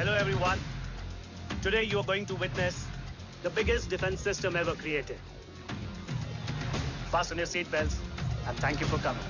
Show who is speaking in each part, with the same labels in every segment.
Speaker 1: Hello everyone. Today you are going to witness the biggest defense system ever created. Fasten your seatbelts and thank you for coming.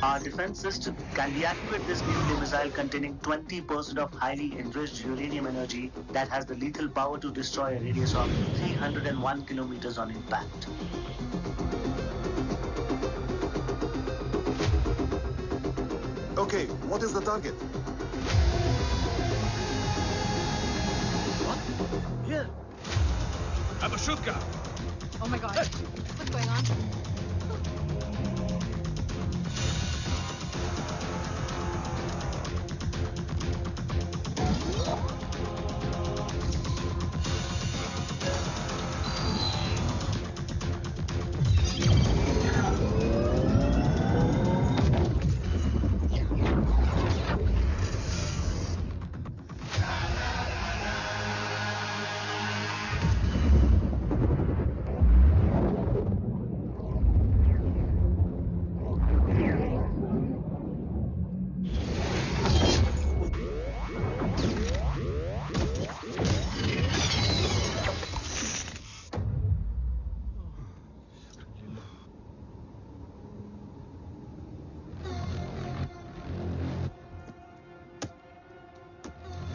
Speaker 1: Our defense system can deactivate this nuclear missile containing 20% of highly enriched uranium energy that has the lethal power to destroy a radius of 301 kilometers on impact.
Speaker 2: Okay, what is the target?
Speaker 1: What? Here.
Speaker 3: Abashutka!
Speaker 4: Oh my god. Hey. What's going on?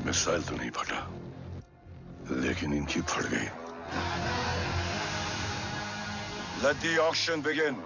Speaker 5: Missile तो नहीं फटा, लेकिन इनकी फट गई. Let the auction begin.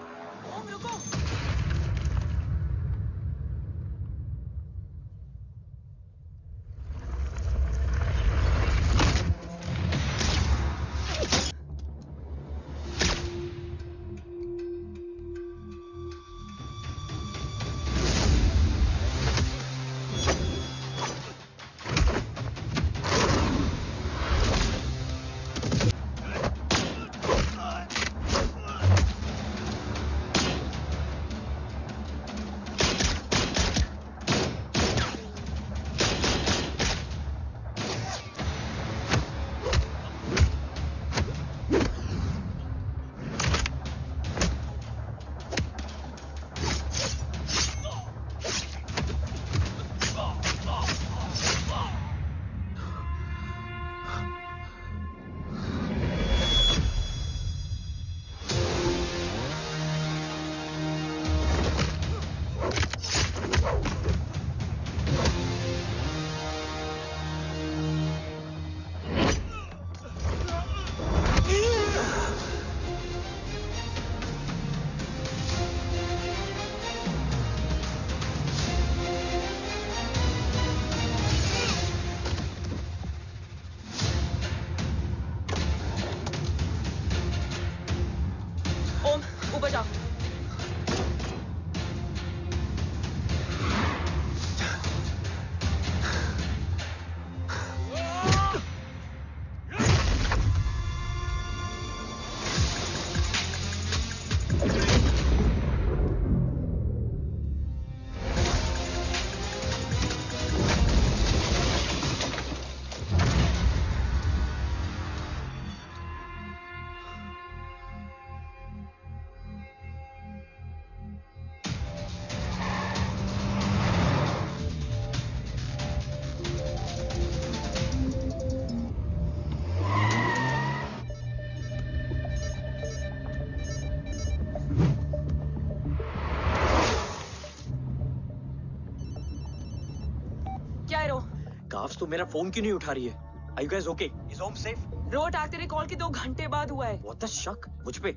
Speaker 6: Carbs तो मेरा phone क्यों नहीं उठा रही है? Are you guys okay? Is Om safe?
Speaker 4: रो अटैक तेरे कॉल के 2 घंटे बाद हुआ है.
Speaker 6: What the शक? मुझ पे?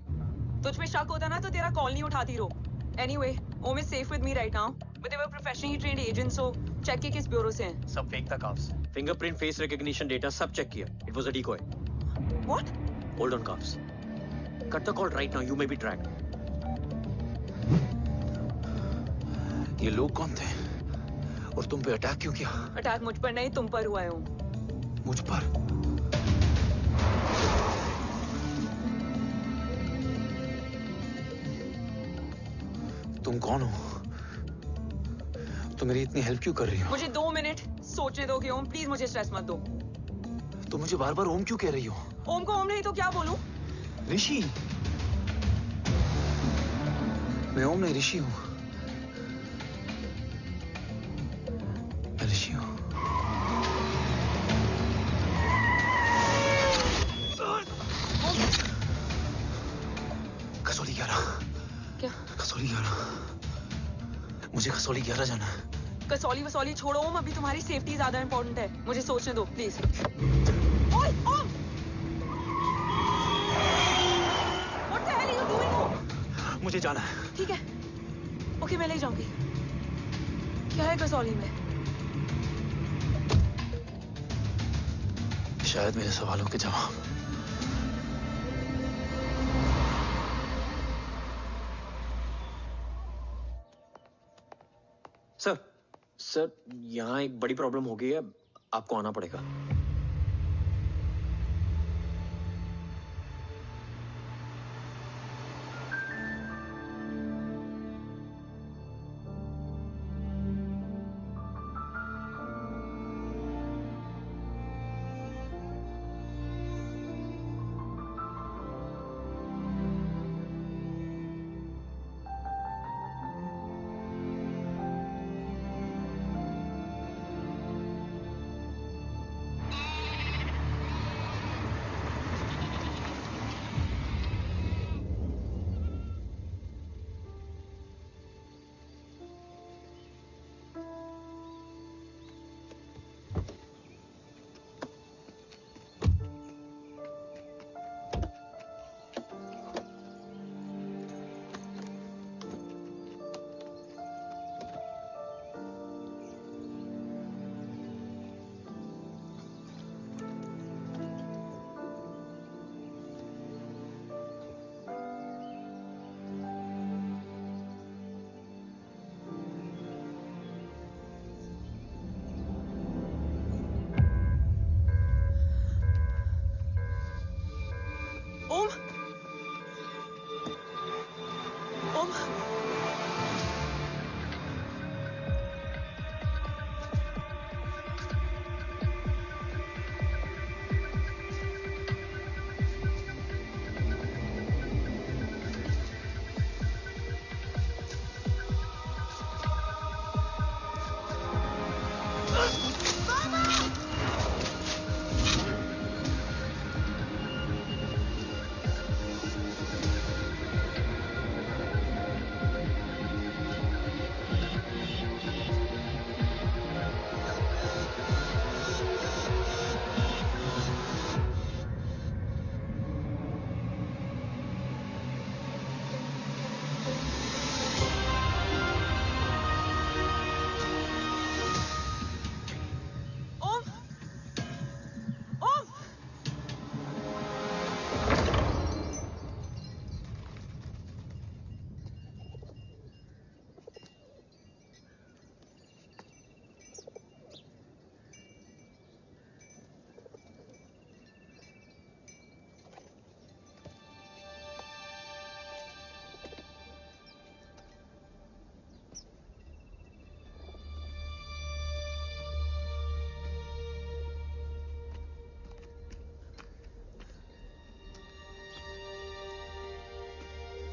Speaker 4: तुझ पे शक होता ना तो तेरा कॉल नहीं उठाती रो. Anyway, Om is safe with me right now. But they were professionally trained agents, so check के किस ब्यूरो से हैं.
Speaker 1: सब फेक था carbs.
Speaker 6: Fingerprint, face recognition data सब check किया. It was a decoy.
Speaker 4: What?
Speaker 6: Hold on, Kaps. Cut the call right now. You may be tracked.
Speaker 3: ये लोग कौन थे?
Speaker 6: और तुम पे अटैक क्यों किया?
Speaker 4: अटैक मुझ पर नहीं, तुम पर हुआ है ओम।
Speaker 6: मुझ पर? तुम कौन हो? तुम मेरी इतनी हेल्प क्यों कर रही हो?
Speaker 4: मुझे 2 मिनट सोचने दोगे ओम? प्लीज मुझे स्ट्रेस मत दो।
Speaker 6: तुम मुझे बार बार ओम क्यों कह रही हो?
Speaker 4: ओम को ओम नहीं तो क्या बोलूं?
Speaker 6: ऋषि। मैं ओम नहीं, ऋषि हूं। मैं ऋषि हूं। कसौली 11।
Speaker 4: क्या?
Speaker 6: कसौली 11। मुझे कसौली 11 जाना है।
Speaker 4: कसौली वसौली छोड़ो ओम, अभी तुम्हारी सेफ्टी ज्यादा इंपॉर्टेंट है। मुझे सोचने दो प्लीज। ओए ओम! What the hell are you doing, ओम?
Speaker 6: मुझे जाना है।
Speaker 4: ठीक है, ओके मैं ले जाऊंगी। क्या है कसौली में?
Speaker 6: शायद मेरे सवालों के जवाब। सर, यहाँ एक बड़ी प्रॉब्लम हो गई है, आपको आना पड़ेगा।
Speaker 4: ओम! ओम! ओम! ओम!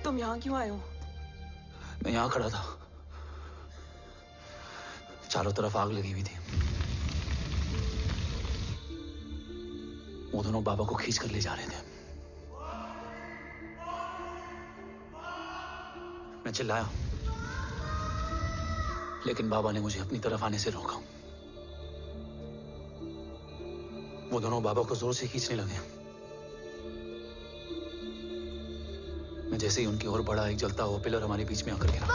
Speaker 4: तुम यहाँ क्यों आए हो?
Speaker 6: मैं यहाँ खड़ा था, चारों तरफ आग लगी हुई थी। वो दोनों बाबा को खींच कर ले जा रहे थे। मैं चिल्लाया, लेकिन बाबा ने मुझे अपनी तरफ आने से रोका। वो दोनों बाबा को जोर से खींचने लगे। मैं जैसे ही उनकी ओर बढ़ा, एक जलता हुआ पिलर हमारे बीच में आकर गिरा।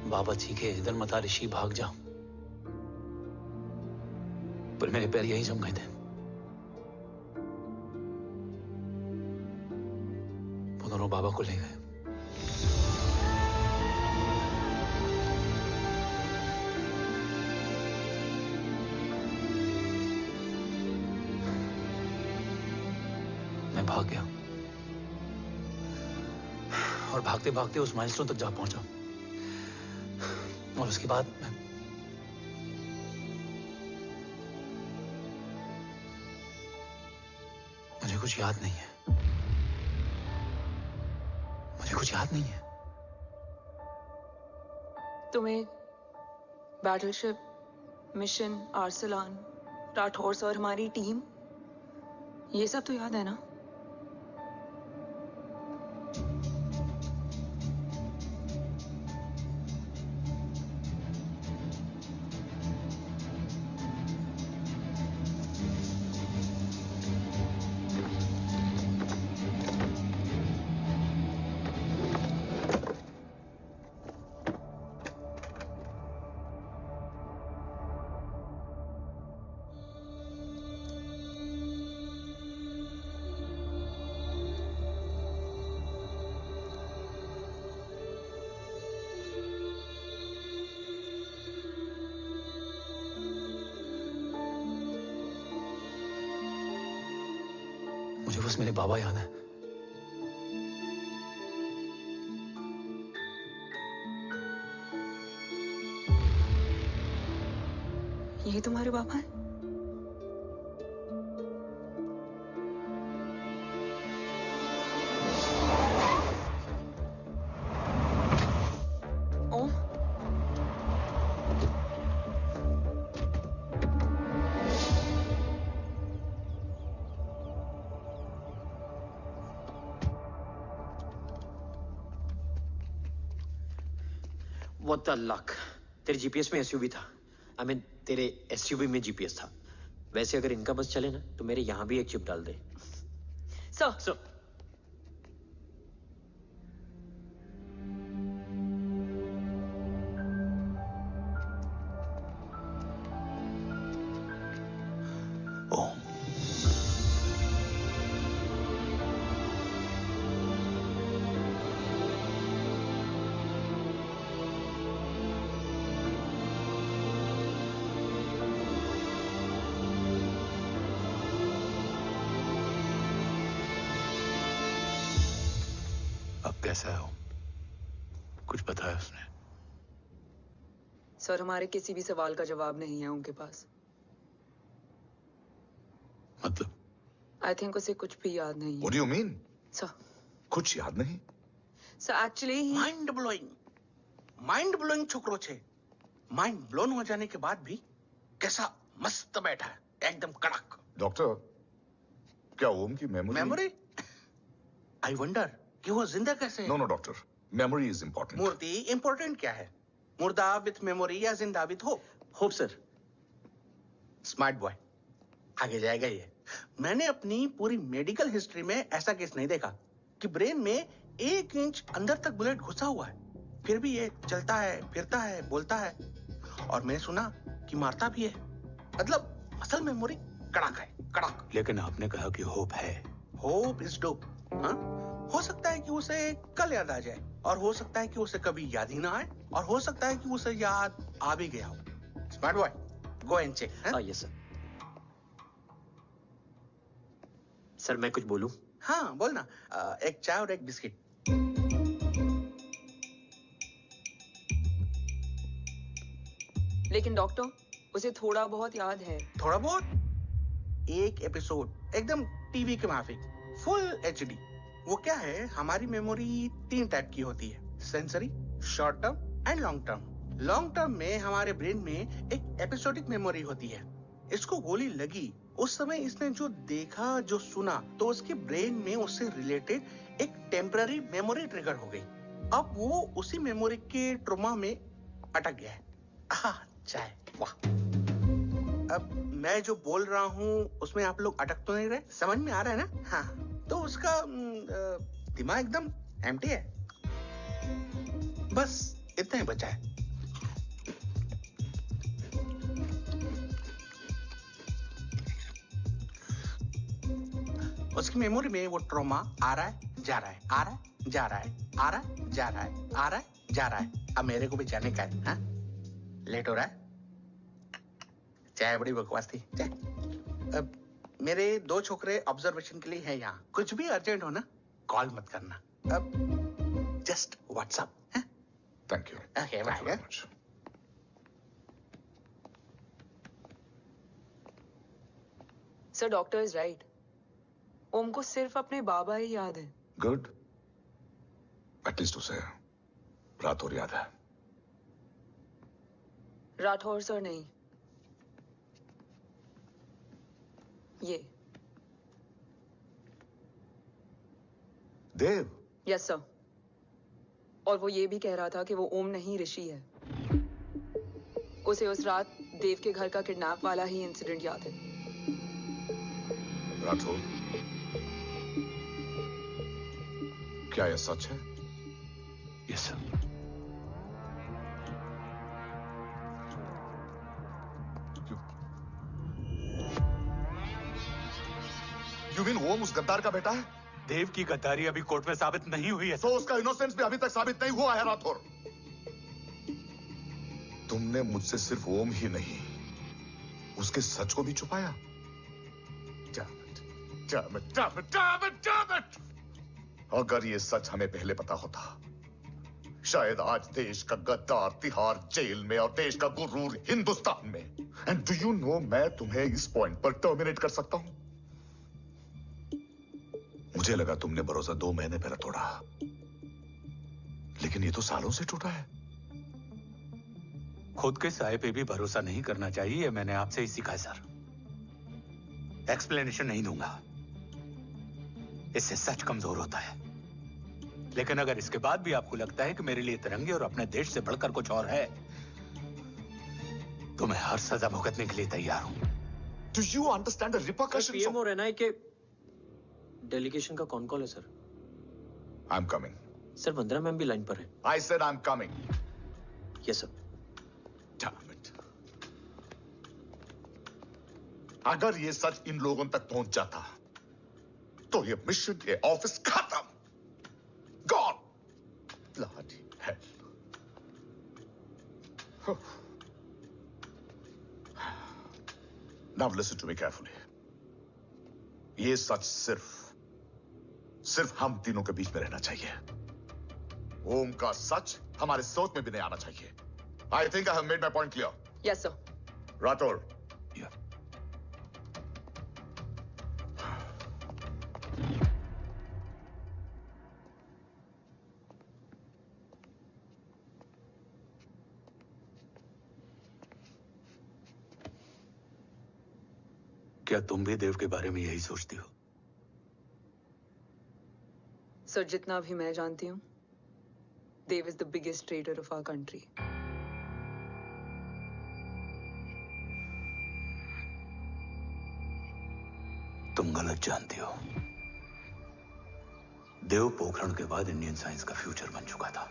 Speaker 6: बाबा चीखे, इधर मत आ ऋषि, भाग जा। पर मेरे पैर यहीं जम गए थे। वो दोनों बाबा को ले गए। भाग गया और भागते भागते उस माइलस्टोन तक जा पहुंचा। और उसके बाद मुझे कुछ याद नहीं है। मुझे कुछ याद नहीं है।
Speaker 4: तुम्हें बैटलशिप, मिशन, आर्सलान, राठौर और हमारी टीम, ये सब तो याद है ना?
Speaker 6: मुझे बस मेरे बाबा याद है।
Speaker 4: ये तुम्हारे बाबा हैं? ओम,
Speaker 7: What the luck? तेरे जीपीएस में एसयूवी था। आई मीन तेरे एसयूवी में जीपीएस था। वैसे अगर इनका बस चले ना तो मेरे यहां भी एक चिप डाल दे।
Speaker 4: सर।
Speaker 6: ओम, अब कैसा है ओम? कुछ बताया उसने?
Speaker 4: सर, हमारे किसी भी सवाल का जवाब नहीं है उनके पास।
Speaker 2: मतलब?
Speaker 4: आई थिंक उसे कुछ भी याद नहीं
Speaker 2: What
Speaker 4: है।
Speaker 2: do you mean?
Speaker 4: सर,
Speaker 2: कुछ याद नहीं?
Speaker 4: एक्चुअली
Speaker 3: माइंड ब्लोइंग छोकरो छे। माइंड ब्लोन हो जाने के बाद भी कैसा मस्त बैठा है, एकदम कड़क।
Speaker 2: डॉक्टर, क्या ओम की
Speaker 3: मेमोरी? आई वंडर कि वो जिंदा कैसे है?
Speaker 2: No doctor, memory is important.
Speaker 3: मूर्ति इंपॉर्टेंट क्या है? मुर्दा विथ मेमोरी या जिंदा with hope?
Speaker 7: Hope sir.
Speaker 3: Smart boy, आगे जाएगा ये। मैंने अपनी पूरी मेडिकल हिस्ट्री में ऐसा केस नहीं देखा कि ब्रेन में 1 इंच अंदर तक बुलेट घुसा हुआ है, फिर भी ये चलता है, फिरता है, बोलता है, और मैंने सुना कि मारता भी है। मतलब असल मेमोरी कड़क है, कड़क।
Speaker 6: लेकिन आपने कहा कि होप है।
Speaker 3: Hope is dope. हाँ, हो सकता है कि उसे कल याद आ जाए, और हो सकता है कि उसे कभी याद ही ना आए, और हो सकता है कि उसे याद आ भी गया हो। Smart boy, go and check.
Speaker 7: Yes sir. Sir मैं कुछ बोलूं?
Speaker 3: हाँ बोल ना। एक चाय और एक बिस्किट।
Speaker 4: लेकिन डॉक्टर, उसे थोड़ा बहुत याद है।
Speaker 3: थोड़ा बहुत? एक एपिसोड एकदम टीवी के माफिक, फुल एचडी। वो क्या है, हमारी मेमोरी 3 टाइप की होती है, sensory, short term and long term. Long term में हमारे ब्रेन में एक एपिसोडिक मेमोरी होती है। इसको गोली लगी, उस समय इसने जो देखा, जो सुना, तो उसके ब्रेन में उससे रिलेटेड एक टेम्पररी मेमोरी ट्रिगर हो गई। अब वो उसी मेमोरी के ट्रॉमा में अटक गया है। चाय, वाह। अब मैं जो बोल रहा हूँ उसमें आप लोग अटक तो नहीं रहे? समझ में आ रहा है ना? हाँ, तो उसका दिमाग एकदम एम्प्टी है। बस इतना ही बचा है। उसकी मेमोरी में वो ट्रॉमा आ रहा है, जा रहा है, आ रहा है, जा रहा है, आ रहा है, जा रहा है, आ रहा है, जा रहा है। अब मेरे को भी जाने का है। हाँ, लेट हो रहा है। चाय बड़ी बकवास थी। चाय अब मेरे 2 छोकरे ऑब्जर्वेशन के लिए हैं यहाँ। कुछ भी अर्जेंट हो ना, कॉल मत करना। अब just WhatsApp.
Speaker 2: Thank you.
Speaker 3: Okay,
Speaker 2: Thank you very
Speaker 3: bye.
Speaker 2: much.
Speaker 4: Sir doctor is right. Om को सिर्फ अपने बाबा ही याद है।
Speaker 2: गुड। एटलीस्ट उसे राठौर याद है।
Speaker 4: राठौर सर नहीं, ये।
Speaker 2: देव।
Speaker 4: Yes sir. और वो ये भी कह रहा था कि वो ओम नहीं ऋषि है। उसे उस रात देव के घर का किडनैप वाला ही इंसिडेंट याद है।
Speaker 2: राठौर, क्या यह सच है?
Speaker 6: Yes sir.
Speaker 2: यू मीन ओम उस गद्दार का बेटा है?
Speaker 6: देव की गद्दारी अभी कोर्ट में साबित नहीं हुई है।
Speaker 2: तो उसका इनोसेंस भी अभी तक साबित नहीं हुआ है राठौर। तुमने मुझसे सिर्फ ओम ही नहीं, उसके सच को भी छुपाया। Damn it! अगर ये सच हमें पहले पता होता, शायद आज देश का गद्दार तिहाड़ जेल में और देश का गुरूर हिंदुस्तान में। एंड डू यू नो, मैं तुम्हें इस पॉइंट पर टर्मिनेट कर सकता हूं। मुझे लगा तुमने भरोसा 2 महीने पहले तोड़ा, लेकिन ये तो सालों से टूटा है।
Speaker 6: खुद के साय पे भी भरोसा नहीं करना चाहिए, मैंने आपसे ही सीखा है सर। एक्सप्लेनेशन नहीं दूंगा, इससे सच कमजोर होता है। लेकिन अगर इसके बाद भी आपको लगता है कि मेरे लिए तिरंगे और अपने देश से बढ़कर कुछ और है, तो मैं हर सजा भुगतने के लिए तैयार हूं।
Speaker 2: Do you understand the repercussions
Speaker 7: PM
Speaker 2: of...
Speaker 7: और एनआई के डेलीगेशन का कौन कॉल है sir?
Speaker 2: I'm coming.
Speaker 7: Sir Vandana ma'am भी लाइन पर है।
Speaker 2: I said I'm coming.
Speaker 7: Yes sir.
Speaker 2: Damn it. अगर ये सच इन लोगों तक पहुंच जाता, तो ये मिशन, ये ऑफिस खत्म। Gone. Bloody hell. Now listen to me carefully. ये सच सिर्फ हम तीनों के बीच में रहना चाहिए। ओम का सच हमारे सोच में भी नहीं आना चाहिए। I think I have made my point clear.
Speaker 4: Yes sir.
Speaker 2: Rathore.
Speaker 6: क्या तुम भी देव के बारे में यही सोचती हो?
Speaker 4: सर जितना भी मैं जानती हूँ, Dev is the biggest trader of our country.
Speaker 6: तुम गलत जानती हो। देव पोखरण के बाद इंडियन साइंस का फ्यूचर बन चुका था।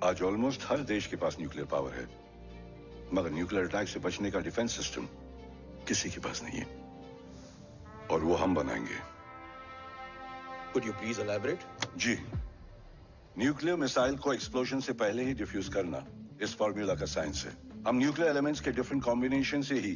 Speaker 5: आज ऑलमोस्ट हर देश के पास न्यूक्लियर पावर है, मगर न्यूक्लियर अटैक से बचने का डिफेंस सिस्टम किसी के पास नहीं है, और वो हम बनाएंगे।
Speaker 6: Could you please elaborate?
Speaker 5: जी, न्यूक्लियर मिसाइल को एक्सप्लोजन से पहले ही डिफ्यूज करना इस फॉर्मूला का साइंस है। हम न्यूक्लियर एलिमेंट्स के डिफरेंट कॉम्बिनेशन से ही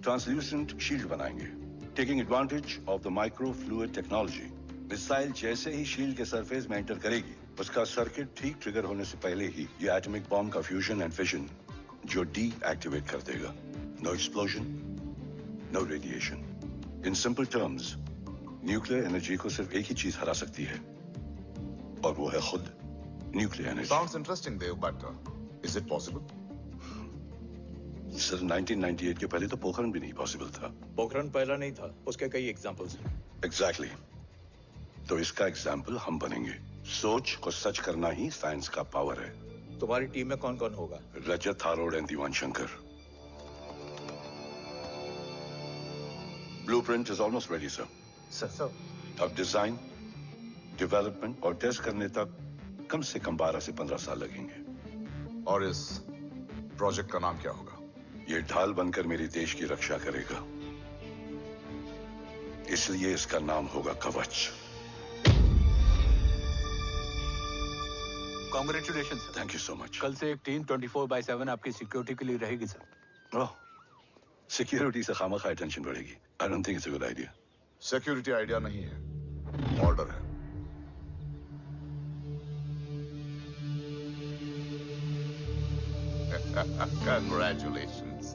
Speaker 5: ट्रांसल्यूसेंट शील्ड बनाएंगे, taking advantage of the micro fluid technology. Missile जैसे ही शील्ड के सरफेस में एंटर करेगी, उसका सर्किट ठीक ट्रिगर होने से पहले ही ये एटॉमिक बॉम्ब का फ्यूजन एंड फिशन जो डीएक्टिवेट कर देगा। No explosion, no radiation. In simple terms, nuclear energy को सिर्फ एक ही चीज हरा सकती है, और वो है खुद nuclear energy.
Speaker 2: Sounds interesting, Dev, but is it possible?
Speaker 5: Sir 1998 के पहले तो पोखरण भी नहीं पॉसिबल था।
Speaker 6: पोखरण पहला नहीं था, उसके कई एग्जांपल्स हैं।
Speaker 5: एग्जैक्टली। तो इसका एग्जाम्पल हम बनेंगे। सोच को सच करना ही साइंस का पावर है।
Speaker 6: तुम्हारी टीम में कौन कौन होगा?
Speaker 5: Rajat Tharod and Diwan Shankar. Blueprint is almost ready sir.
Speaker 6: Sir
Speaker 5: अब डिजाइन, डेवलपमेंट और टेस्ट करने तक कम से कम 12 से 15 साल लगेंगे।
Speaker 2: और इस प्रोजेक्ट का नाम क्या होगा?
Speaker 5: ये ढाल बनकर मेरे देश की रक्षा करेगा, इसलिए इसका नाम होगा कवच।
Speaker 6: Congratulation sir.
Speaker 5: Thank you so much.
Speaker 6: कल से एक टीम 24/7 आपकी सिक्योरिटी के लिए रहेगी सर।
Speaker 5: ओह, सिक्योरिटी से खामखा टेंशन बढ़ेगी। I don't think it's a good idea.
Speaker 2: Security idea नहीं है, ऑर्डर है। Congratulations.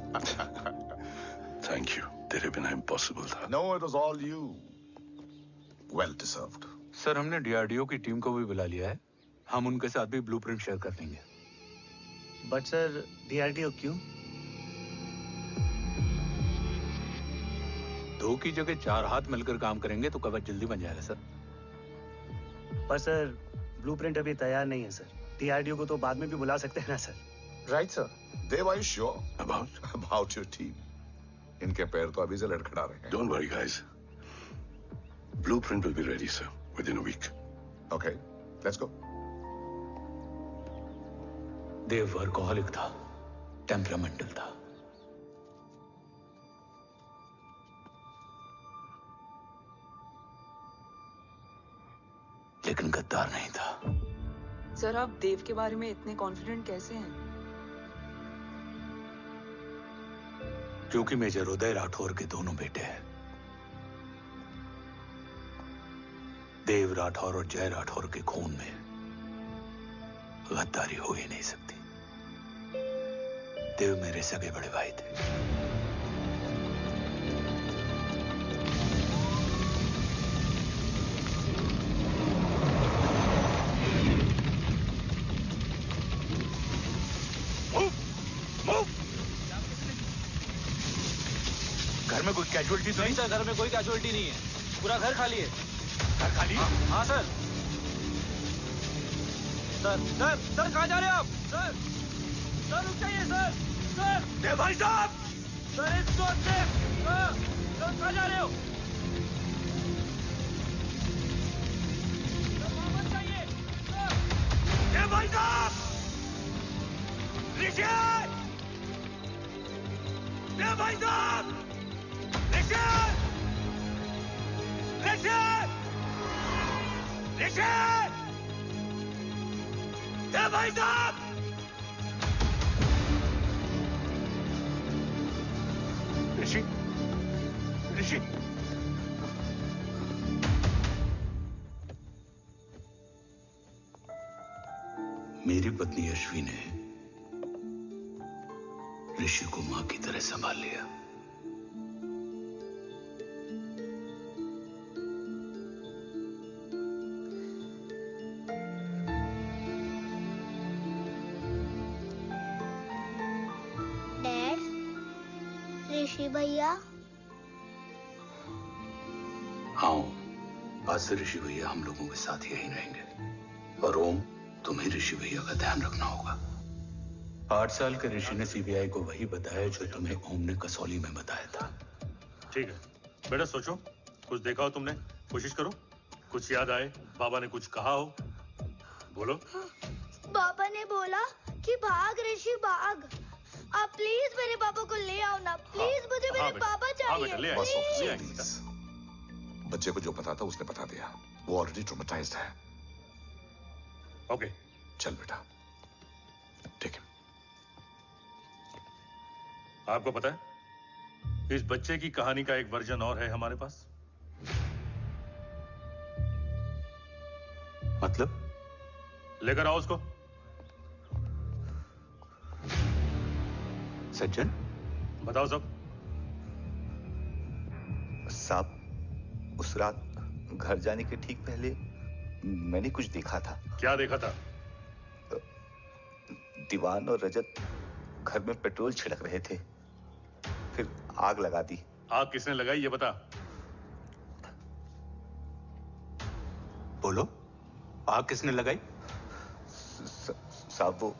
Speaker 5: थैंक यू, तेरे बिना इम्पॉसिबल था।
Speaker 2: No, it was all you. Well deserved.
Speaker 6: Sir, हमने डीआरडीओ की टीम को भी बुला लिया है। हम उनके साथ भी ब्लूप्रिंट शेयर कर देंगे।
Speaker 1: बट सर, डीआरडीओ क्यों?
Speaker 6: 2 की जगह 4 हाथ मिलकर काम करेंगे तो कवच जल्दी बन जाएगा सर।
Speaker 1: पर सर, ब्लूप्रिंट अभी तैयार नहीं है सर। डीआरडीओ को तो बाद में भी बुला सकते हैं ना sir.
Speaker 3: Right sir.
Speaker 2: Dev, are you sure about your team? इनके पैर तो अभी से लड़खड़ा रहे हैं।
Speaker 5: Don't worry, guys. Blueprint will be ready, sir, within a week.
Speaker 2: Okay, let's go.
Speaker 6: Dev workaholic था, टेम्परामेंटल था। लेकिन गद्दार नहीं था।
Speaker 4: सर, आप देव के बारे में इतने कॉन्फिडेंट कैसे हैं?
Speaker 6: क्योंकि मेजर उदय राठौर के दोनों बेटे हैं। देव राठौर और जय राठौर के खून में गद्दारी हो ही नहीं सकती। देव मेरे सगे बड़े भाई थे। घर में कोई कैजुअलिटी तो नहीं?
Speaker 8: सर, घर में कोई कैजुअलिटी नहीं है। पूरा घर खाली है।
Speaker 6: घर खाली?
Speaker 8: हाँ सर। सर कहाँ जा रहे हो आप? सर रुक जाइए सर।
Speaker 6: देव भाई साहब!
Speaker 8: Sir it's not safe. Sir कहाँ जा रहे हो? सर वहाँ मत जाइए।
Speaker 6: देव भाई साहब! ऋषि! देव भाई साहब! ऋषि! देव भाई साहब! ऋषि! मेरी पत्नी अश्वी ने ऋषि को मां की तरह संभाल लिया।
Speaker 9: ऋषि भैया।
Speaker 6: हाँ, आज से ऋषि भैया हम लोगों के साथ यहीं रहेंगे। और ओम, तुम्हें ऋषि भैया का ध्यान रखना होगा। 8 साल के ऋषि ने सीबीआई को वही बताया जो तुम्हें ओम ने कसौली में बताया था।
Speaker 10: ठीक है बेटा, सोचो, कुछ देखा हो तुमने, कोशिश करो, कुछ याद आए, बाबा ने कुछ कहा हो, बोलो।
Speaker 9: बाबा ने बोला कि भाग ऋषि भाग। आप प्लीज मेरे पापा को ले आओ ना, प्लीज। मुझे मेरे पापा चाहिए।
Speaker 2: प्लीज। बच्चे को जो पता था उसने बता दिया। वो ऑलरेडी ट्रॉमेटाइज्ड है।
Speaker 10: ओके,
Speaker 2: चल बेटा, ठीक है।
Speaker 10: आपको पता है, इस बच्चे की कहानी का एक वर्जन और है हमारे पास।
Speaker 6: मतलब?
Speaker 10: लेकर आओ उसको।
Speaker 6: सज्जन,
Speaker 10: बताओ सब।
Speaker 11: साहब, उस रात घर जाने के ठीक पहले मैंने कुछ देखा था।
Speaker 10: क्या देखा था?
Speaker 11: दीवान और रजत घर में पेट्रोल छिड़क रहे थे, फिर आग लगा दी।
Speaker 10: आग किसने लगाई ये बता।
Speaker 6: बोलो, आग किसने लगाई?
Speaker 11: साहब, वो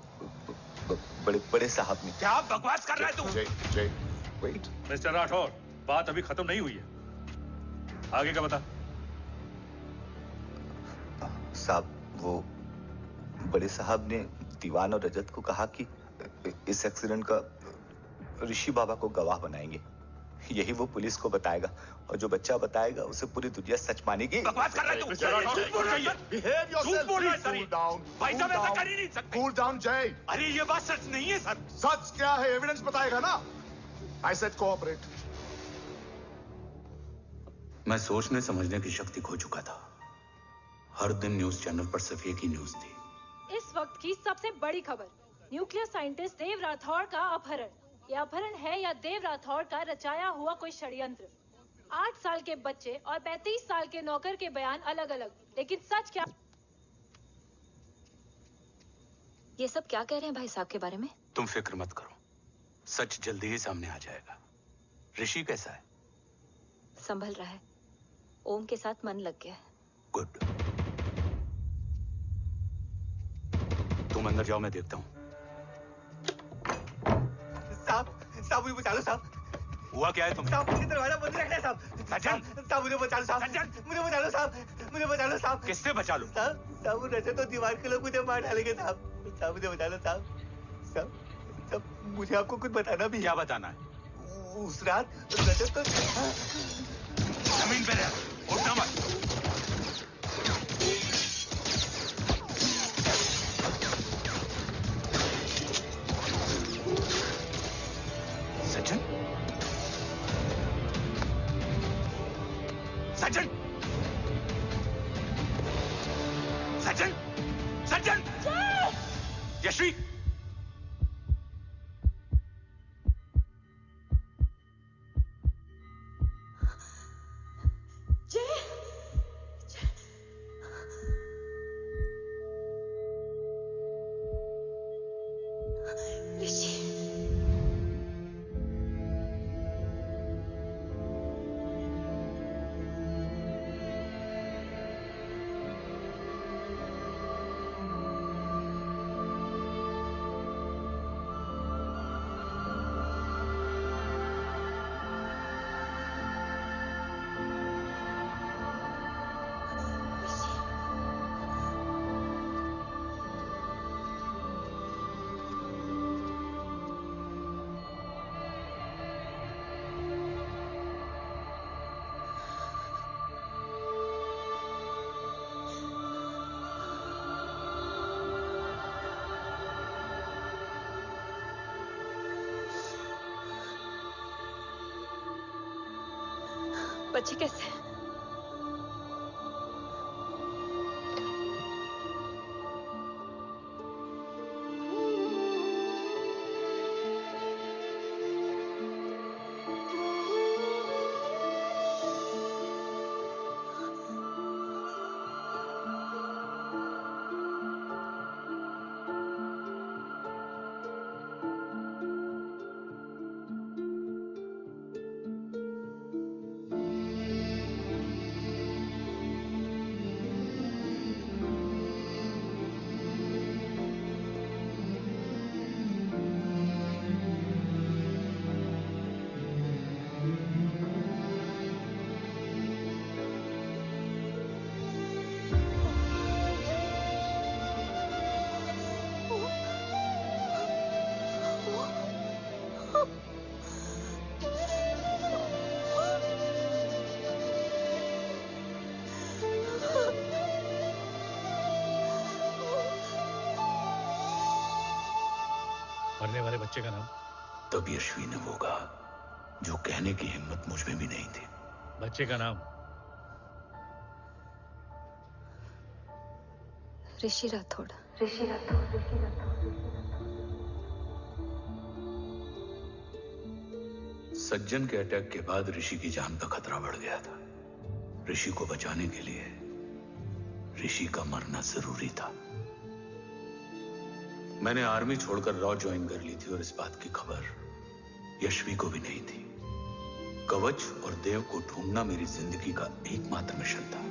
Speaker 11: बड़े साहब ने।
Speaker 6: क्या बकवास कर रहा है तू?
Speaker 2: जय, वेट।
Speaker 10: मिस्टर राठौर, बात अभी खत्म नहीं हुई है, आगे का बता।
Speaker 11: साहब, वो बड़े साहब ने दीवान और रजत को कहा कि इस एक्सीडेंट का ऋषि बाबा को गवाह बनाएंगे। यही वो पुलिस को बताएगा, और जो बच्चा बताएगा उसे पूरी दुनिया सच मानेगी।
Speaker 6: बकवास कर रहा है तू? झूठ बोल रही है।
Speaker 2: Behave yourself.
Speaker 6: झूठ बोल रहा है सर।
Speaker 2: Cool down.
Speaker 6: भाई साहब, ऐसा कर ही नहीं सकते।
Speaker 2: Cool down, जय।
Speaker 6: अरे ये बात सच नहीं है सर।
Speaker 2: सच क्या है? एविडेंस बताएगा ना। I said cooperate.
Speaker 6: मैं सोचने समझने की शक्ति खो चुका था। हर दिन न्यूज चैनल पर सिर्फ एक ही न्यूज थी।
Speaker 12: इस वक्त की सबसे बड़ी खबर, न्यूक्लियर साइंटिस्ट देव राठौड़ का अपहरण। यह अपहरण है या देव राठौड़ का रचाया हुआ कोई षड्यंत्र। 8 साल के बच्चे और 35 साल के नौकर के बयान अलग अलग, लेकिन सच क्या?
Speaker 13: ये सब क्या कह रहे हैं भाई साहब के बारे में?
Speaker 6: तुम फिक्र मत करो, सच जल्दी ही सामने आ जाएगा। ऋषि कैसा है?
Speaker 13: संभल रहा है। ओम के साथ मन लग गया है।
Speaker 6: गुड। तुम अंदर जाओ, मैं देखता हूँ।
Speaker 11: साहब मुझे बचा लो साहब।
Speaker 6: हुआ क्या है तुम्हें?
Speaker 11: साहब मुझे दरवाजा बंद रखना है साहब।
Speaker 6: सज्जन,
Speaker 11: साहब मुझे बचा लो साहब। मुझे बचा लो साहब। मुझे बचा लो साहब।
Speaker 6: किससे बचा लो?
Speaker 11: साहब वो रजत तो दीवार के लोग मुझे मार डालेंगे साहब। साहब मुझे बचा लो साहब। साहब मुझे आपको कुछ बताना भी।
Speaker 6: क्या बताना है?
Speaker 11: उस रात रजत तो
Speaker 6: जमीन पे रह, उठना मत। सज्जन, सज्जन, सज्जन, सज्जन, यश्वी,
Speaker 13: बच्चे कैसे?
Speaker 10: मरने वाले बच्चे का नाम?
Speaker 6: तब यश्वी ने वो कहा जो कहने की हिम्मत मुझ में भी नहीं थी।
Speaker 10: बच्चे का नाम?
Speaker 13: ऋषि राठौड़।
Speaker 6: सज्जन के अटैक के बाद ऋषि की जान का खतरा बढ़ गया था। ऋषि को बचाने के लिए ऋषि का मरना जरूरी था। मैंने आर्मी छोड़कर रॉ ज्वाइन कर ली थी और इस बात की खबर यश्वी को भी नहीं थी। कवच और देव को ढूंढना मेरी जिंदगी का एकमात्र मिशन था।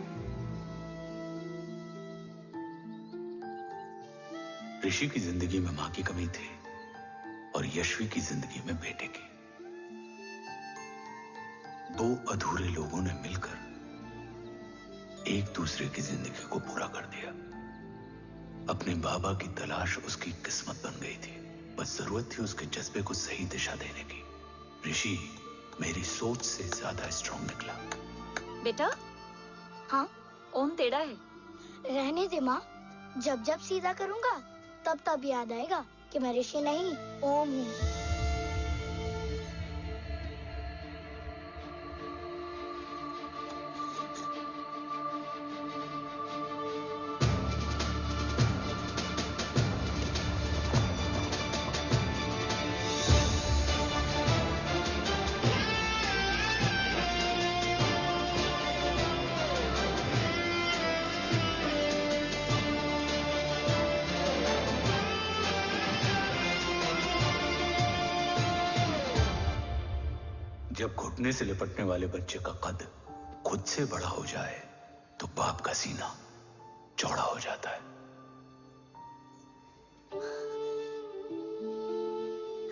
Speaker 6: ऋषि की जिंदगी में मां की कमी थी और यश्वी की जिंदगी में बेटे की। दो अधूरे लोगों ने मिलकर एक दूसरे की जिंदगी को पूरा कर दिया। अपने बाबा की तलाश उसकी किस्मत बन गई थी। बस जरूरत थी उसके जज्बे को सही दिशा देने की। ऋषि मेरी सोच से ज्यादा स्ट्रांग निकला।
Speaker 13: बेटा? हाँ? ओम टेढ़ा है।
Speaker 9: रहने दे माँ, जब जब सीधा करूंगा तब तब याद आएगा कि मैं ऋषि नहीं ओम हूँ।
Speaker 6: जब घुटने से लिपटने वाले बच्चे का कद खुद से बड़ा हो जाए तो बाप का सीना चौड़ा हो जाता है।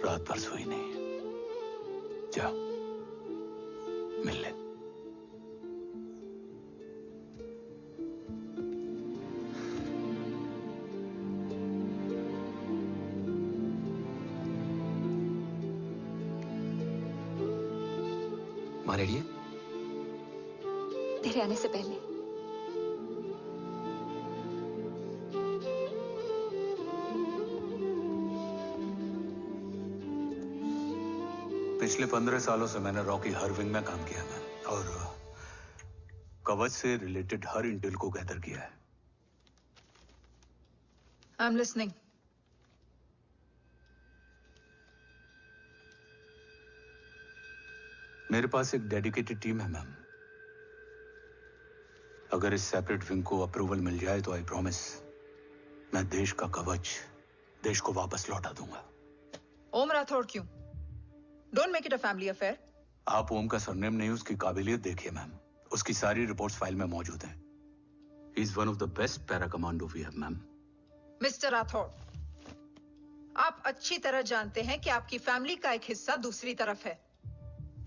Speaker 6: रात भर सोई नहीं, जा मिल ले।
Speaker 7: माँ रेडी है?
Speaker 13: तेरे आने से पहले।
Speaker 6: पिछले 15 सालों से मैंने रॉकी हर विंग में काम किया है और कवच से रिलेटेड हर इंटेल को गैदर किया है।
Speaker 14: I am listening.
Speaker 6: मेरे पास एक डेडिकेटेड टीम है मैम। अगर इस सेपरेट विंग को अप्रूवल मिल जाए तो आई प्रॉमिस मैं देश का कवच देश को वापस लौटा दूंगा।
Speaker 14: ओम राठौड़ क्यों? Don't make it a family affair.
Speaker 6: आप ओम का सरनेम नहीं, उसकी काबिलियत देखिए मैम। उसकी सारी रिपोर्ट्स फाइल में मौजूद हैं। He is one of the best para commando we have ma'am.
Speaker 14: Mister Rathore, आप अच्छी तरह जानते हैं कि आपकी फैमिली का एक हिस्सा दूसरी तरफ है।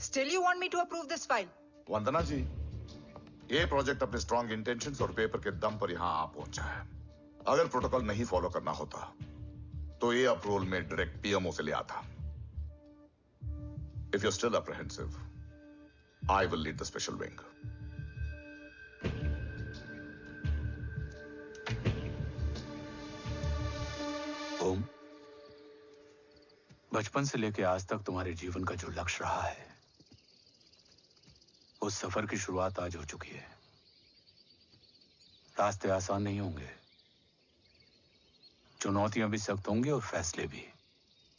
Speaker 14: Still you want me to approve this file?
Speaker 2: वंदना जी, ये प्रोजेक्ट अपने स्ट्रॉन्ग इंटेंशंस और पेपर के दम पर यहां आ पहुंचा है। अगर प्रोटोकॉल नहीं फॉलो करना होता तो ये अप्रूवल में डायरेक्ट पीएमओ से ले आता। If you're still apprehensive, I will lead the special wing.
Speaker 6: ओम, बचपन से लेकर आज तक तुम्हारे जीवन का जो लक्ष्य रहा है, उस सफर की शुरुआत आज हो चुकी है। रास्ते आसान नहीं होंगे, चुनौतियां भी सख्त होंगी और फैसले भी।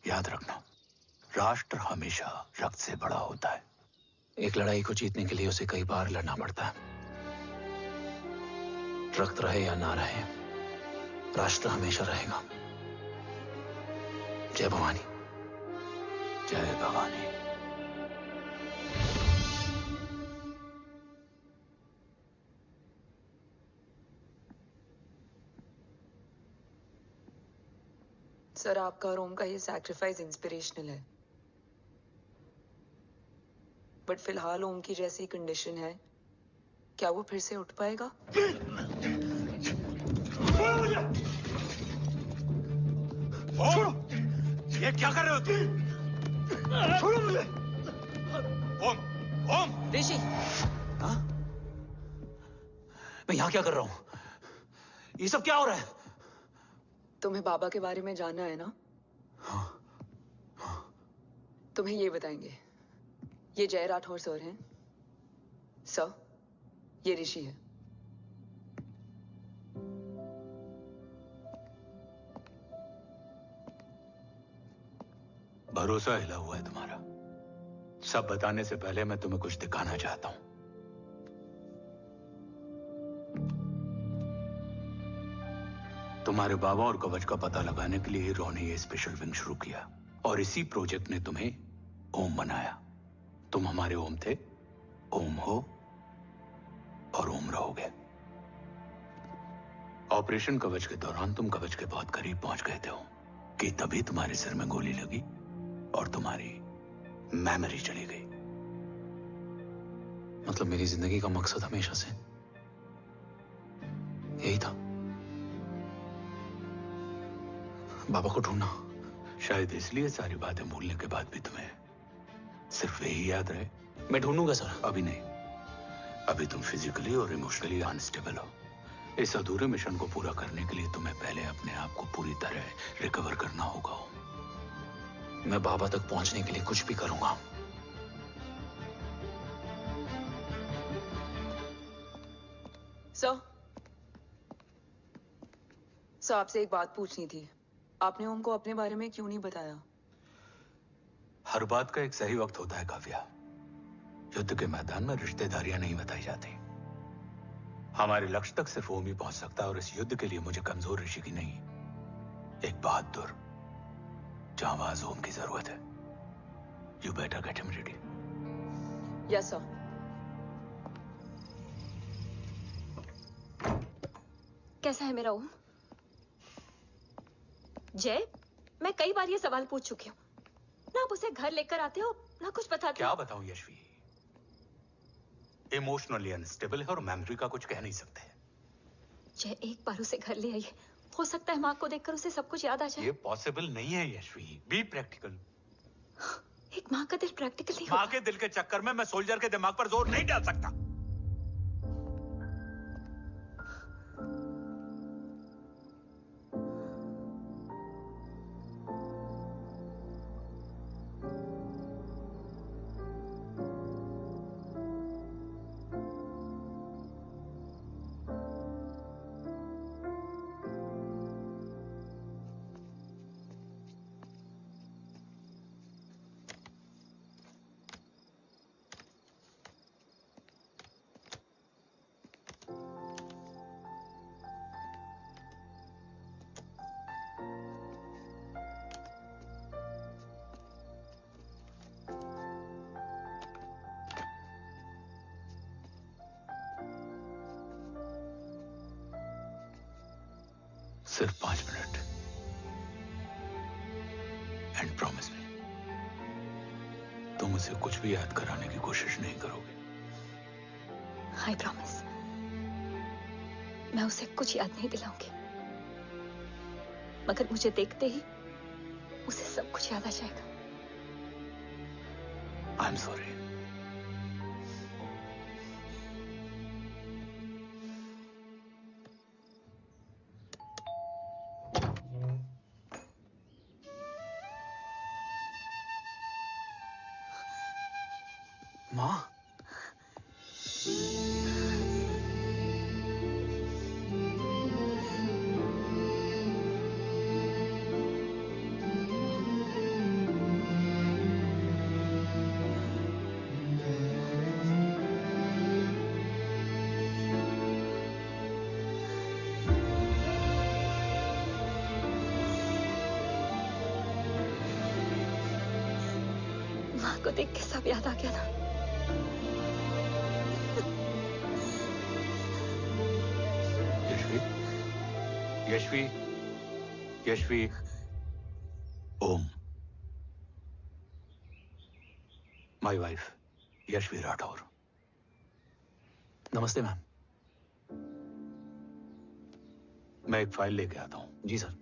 Speaker 6: याद रखना, राष्ट्र हमेशा रक्त से बड़ा होता है।
Speaker 7: एक लड़ाई को जीतने के लिए उसे कई बार लड़ना पड़ता है। रक्त रहे या ना रहे, राष्ट्र हमेशा रहेगा। जय भवानी।
Speaker 6: जय भवानी।
Speaker 4: सर, आपका और ओम का ये सैक्रिफाइस इंस्पिरेशनल है, बट फिलहाल ओम की जैसी कंडीशन है, क्या वो फिर से उठ पाएगा?
Speaker 8: छोड़ो! ये क्या कर रहे हो तुम? छोड़ो मुझे! ओम! ओम!
Speaker 7: ऋषि! हाँ? मैं यहाँ क्या कर रहा हूँ? ये सब क्या हो रहा है?
Speaker 4: तुम्हें बाबा के बारे में जानना है ना?
Speaker 6: हाँ।
Speaker 4: तुम्हें ये बताएंगे। ये जय राठौर सर हैं। सर, ये ऋषि है।
Speaker 6: भरोसा हिला हुआ है तुम्हारा। सब बताने से पहले मैं तुम्हें कुछ दिखाना चाहता हूं। तुम्हारे बाबा और कवच का पता लगाने के लिए रॉ ने ये स्पेशल विंग शुरू किया और इसी प्रोजेक्ट ने तुम्हें ओम बनाया। तुम हमारे ओम थे, ओम हो और ओम रहोगे। ऑपरेशन कवच के दौरान तुम कवच के बहुत करीब पहुंच गए थे कि तभी तुम्हारे सिर में गोली लगी और तुम्हारी मेमोरी चली गई।
Speaker 7: मतलब मेरी जिंदगी का मकसद हमेशा से यही था, बाबा को ढूंढना।
Speaker 6: शायद इसलिए सारी बातें भूलने के बाद भी तुम्हें सिर्फ यही याद रहे।
Speaker 7: मैं ढूंढूंगा सर।
Speaker 6: अभी नहीं, अभी तुम फिजिकली और इमोशनली अनस्टेबल हो। इस अधूरे मिशन को पूरा करने के लिए तुम्हें पहले अपने आप को पूरी तरह रिकवर करना होगा।
Speaker 7: मैं बाबा तक पहुंचने के लिए कुछ भी करूंगा।
Speaker 4: सर, आपसे एक बात पूछनी थी। आपने ओम को अपने बारे में क्यों नहीं बताया?
Speaker 6: हर बात का एक सही वक्त होता है काव्या। युद्ध के मैदान में रिश्तेदारियां नहीं बताई जाती। हमारे लक्ष्य तक सिर्फ ओम ही पहुंच सकता है और इस युद्ध के लिए मुझे कमजोर ऋषि की नहीं, एक बहादुर जांबाज ओम की जरूरत है। You better get him ready.
Speaker 4: Yes sir.
Speaker 13: कैसा है मेरा ओम? जय, मैं कई बार ये सवाल पूछ चुकी हूँ। ना आप उसे घर लेकर आते हो, ना कुछ बताते
Speaker 6: क्या
Speaker 13: हो।
Speaker 6: बताऊं यशवी, इमोशनली अनस्टेबल है और मेमोरी का कुछ कह नहीं सकते।
Speaker 13: जय, एक बार उसे घर ले आइए, हो सकता है माँ को देखकर उसे सब कुछ याद आ जाए।
Speaker 6: ये पॉसिबल नहीं है यशवी, बी प्रैक्टिकल।
Speaker 13: एक माँ का दिल प्रैक्टिकल नहीं
Speaker 6: माँ के दिल के चक्कर में मैं सोल्जर के दिमाग पर जोर नहीं डाल सकता। सिर्फ 5 मिनट एंड प्रॉमिस मी, तुम उसे कुछ भी याद कराने की कोशिश नहीं करोगे।
Speaker 13: आई प्रॉमिस, मैं उसे कुछ याद नहीं दिलाऊंगी, मगर मुझे देखते ही उसे सब कुछ याद आ जाएगा।
Speaker 6: I am sorry. माँ,
Speaker 13: माँ को देख के सब याद आ गया ना।
Speaker 6: Yashvi, Yashvi, Om, my wife Yashvi Rathore.
Speaker 7: नमस्ते मैम।
Speaker 6: मैं एक फाइल लेके आता हूं।
Speaker 7: जी सर।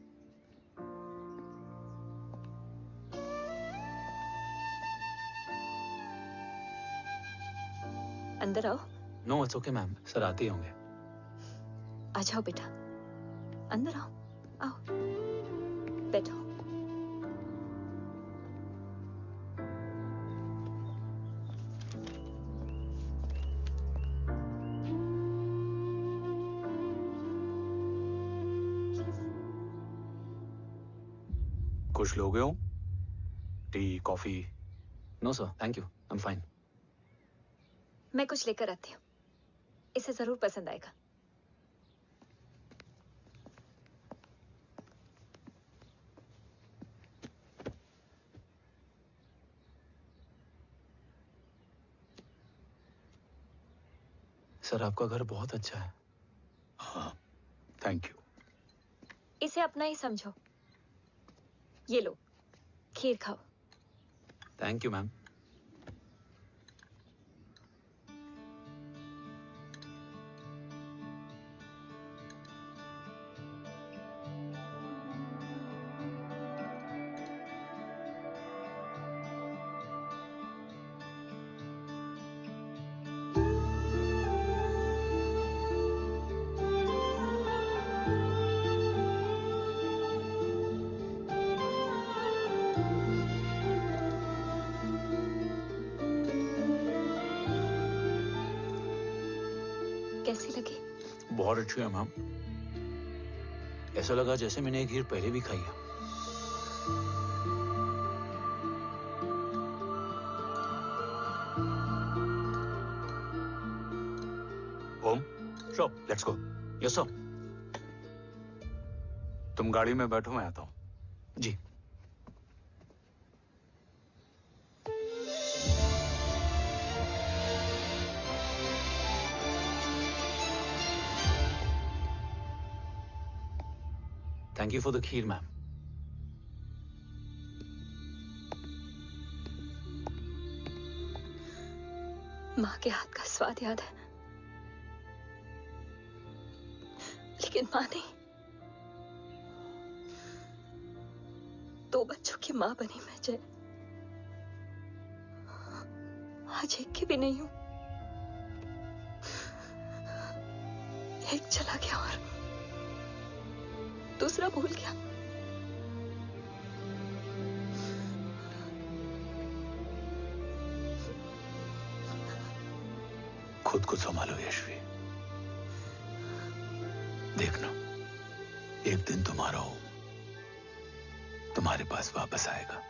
Speaker 13: अंदर आओ।
Speaker 7: No it's okay ma'am, sir आते ही होंगे।
Speaker 13: आ जाओ बेटा, अंदर आओ, आओ बैठो।
Speaker 6: कुछ लोगे हो? Tea, coffee?
Speaker 7: No sir, thank you, I am fine.
Speaker 13: मैं कुछ लेकर आती हूँ, इसे जरूर पसंद आएगा।
Speaker 7: सर आपका घर बहुत अच्छा है।
Speaker 6: हाँ, थैंक यू।
Speaker 13: इसे अपना ही समझो। ये लो, खीर खाओ।
Speaker 7: Thank you ma'am.
Speaker 13: कैसी लगी?
Speaker 7: बहुत अच्छी है मैम। ऐसा लगा जैसे मैंने एक खीर पहले भी खाई है।
Speaker 6: ओम, चलो लेट्स गो।
Speaker 7: Yes sir.
Speaker 6: तुम गाड़ी में बैठो, मैं आता हूं।
Speaker 7: जी।
Speaker 6: Thank you for the kheer, ma'am.
Speaker 13: माँ के हाथ का स्वाद याद है, लेकिन माँ नहीं। 2 बच्चों की माँ बनी मैं जय, आज एक की भी नहीं हूं। एक चला गया और दूसरा भूल गया।
Speaker 6: खुद को संभालो यशवी। देखना, एक दिन तुम्हारा हो तुम्हारे पास वापस आएगा।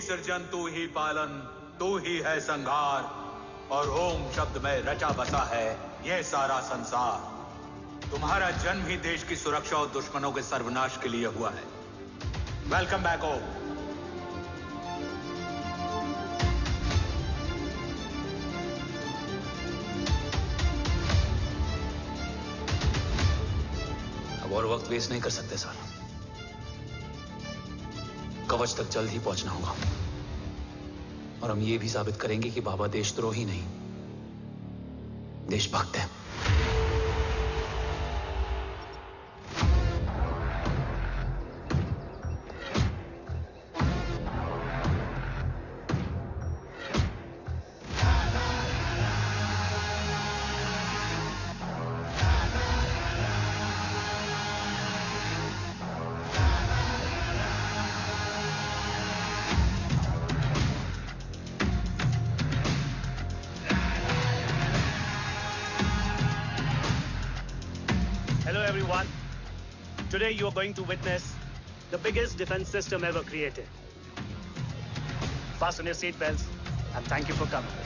Speaker 6: सृजन तू ही पालन, तू ही है संहार, और ओम शब्द में रचा बसा है ये सारा संसार। तुम्हारा जन्म ही देश की सुरक्षा और दुश्मनों के सर्वनाश के लिए हुआ है। वेलकम बैक ओम। अब और वक्त वेस्ट नहीं कर सकते सर। कवच तक जल्द ही पहुंचना होगा और हम ये भी साबित करेंगे कि बाबा देशद्रोही नहीं, देशभक्त है।
Speaker 1: Today you are going to witness the biggest defense system ever created. Fasten your seatbelts and thank you for coming.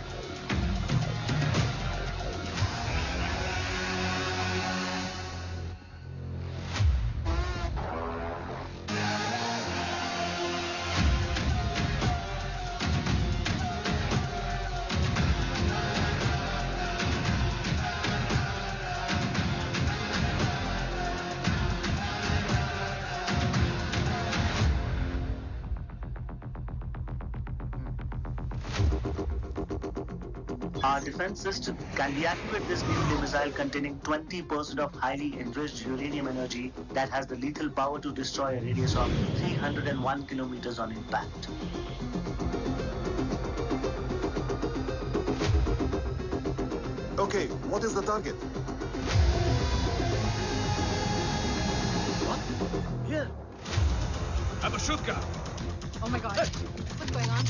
Speaker 1: Our defense system can deactivate this nuclear missile containing 20% of highly enriched uranium energy that has the lethal power to destroy a radius of 301 kilometers on impact.
Speaker 15: Okay, what is the target?
Speaker 8: What? Here. I'm a shooter.
Speaker 14: Oh my God. What's going on?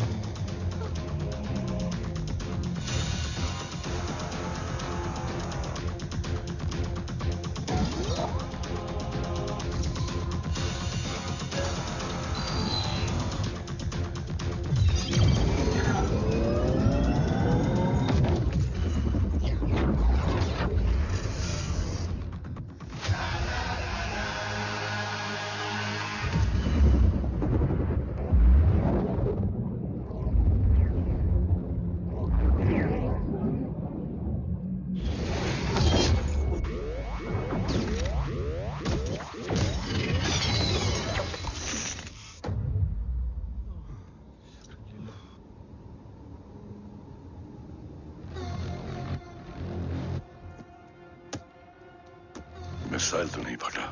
Speaker 5: Missile तो नहीं फटा,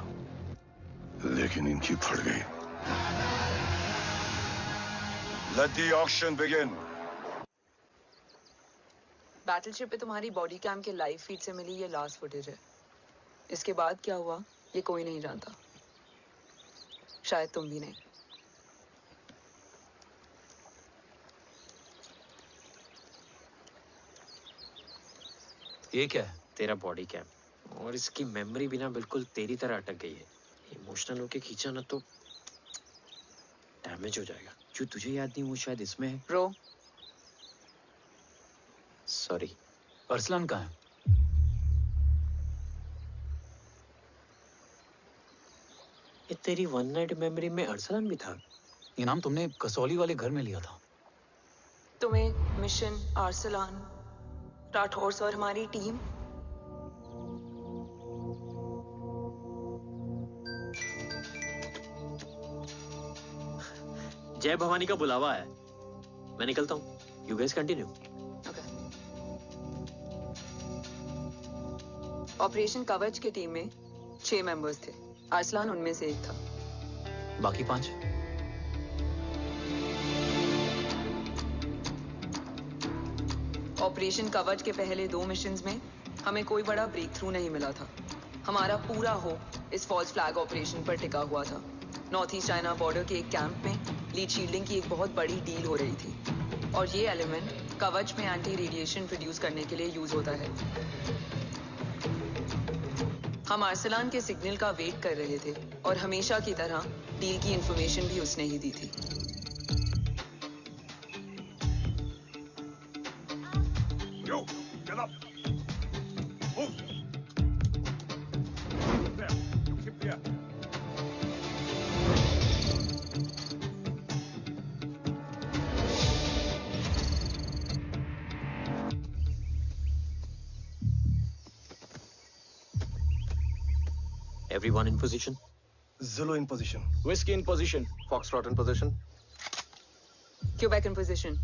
Speaker 5: लेकिन इनकी फट गई। Let the auction begin.
Speaker 4: Battleship पे तुम्हारी body cam के लाइव फीड से मिली ये लास्ट फुटेज है। इसके बाद क्या हुआ ये कोई नहीं जानता, शायद तुम भी नहीं।
Speaker 7: ये क्या है? तेरा बॉडी कैम, और इसकी मेमोरी भी ना बिल्कुल तेरी तरह अटक गई है। इमोशनल होके खींचा ना तो डैमेज हो जाएगा। जो तुझे याद नहीं वो शायद इसमें है।
Speaker 4: रो
Speaker 7: सॉरी।
Speaker 6: अरसलान कहाँ है?
Speaker 7: ये तेरी वन नाइट मेमोरी में अरसलान भी था?
Speaker 6: ये नाम तुमने कसौली वाले घर में लिया था।
Speaker 4: तुम्हें मिशन, अरसलान, राठौर और हमारी टीम।
Speaker 7: जय भवानी का बुलावा है, मैं निकलता हूँ। You guys continue.
Speaker 4: ऑपरेशन कवच की टीम में 6 मेंबर्स थे, अरसलान उनमें से एक था।
Speaker 6: बाकी 5?
Speaker 4: ऑपरेशन कवच के पहले 2 मिशंस में हमें कोई बड़ा ब्रेक थ्रू नहीं मिला था। हमारा पूरा होप इस फॉल्स फ्लैग ऑपरेशन पर टिका हुआ था। नॉर्थ ईस्ट चाइना बॉर्डर के एक कैंप में लीड शील्डिंग की एक बहुत बड़ी डील हो रही थी, और ये एलिमेंट कवच में एंटी रेडिएशन प्रोड्यूस करने के लिए यूज होता है। हम अरसलान के सिग्नल का वेट कर रहे थे, और हमेशा की तरह डील की इंफॉर्मेशन भी उसने ही दी थी।
Speaker 5: Yo, get up. Move. There. You keep there.
Speaker 7: Everyone in position?
Speaker 16: Zulu in position.
Speaker 17: Whiskey in position.
Speaker 16: Foxtrot in position.
Speaker 4: Quebec in position.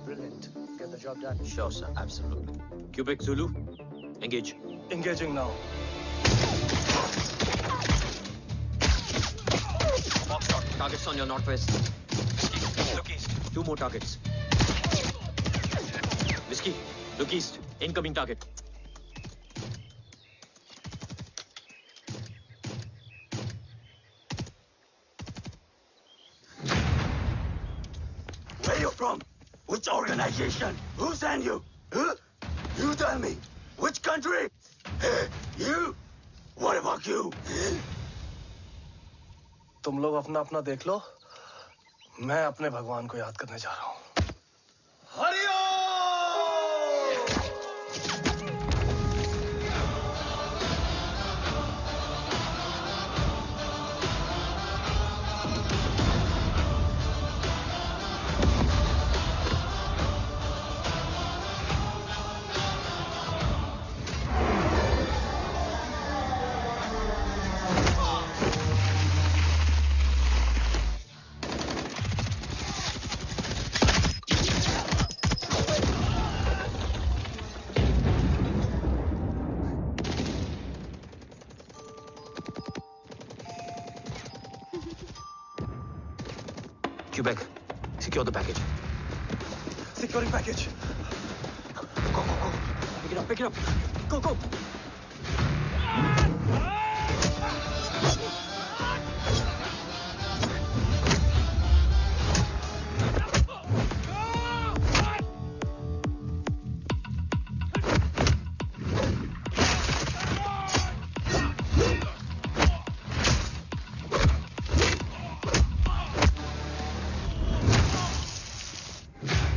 Speaker 17: Brilliant. Get the job done.
Speaker 7: Sure, sir. Absolutely. Quebec Zulu, engage.
Speaker 16: Engaging now.
Speaker 7: Foxtrot, targets on your northwest.
Speaker 16: Look east.
Speaker 7: 2 more targets. Whiskey, look east. Incoming target.
Speaker 18: Where you from? Which organization? Who sent you? Huh? You tell me. Which country? Hey, you? What about you?
Speaker 16: तुम लोग अपना अपना देख लो, मैं अपने भगवान को याद करने जा रहा हूँ।
Speaker 7: Quebec, secure the package.
Speaker 16: Securing package.
Speaker 7: Go, go, go. Pick it up, pick it up. Go, go.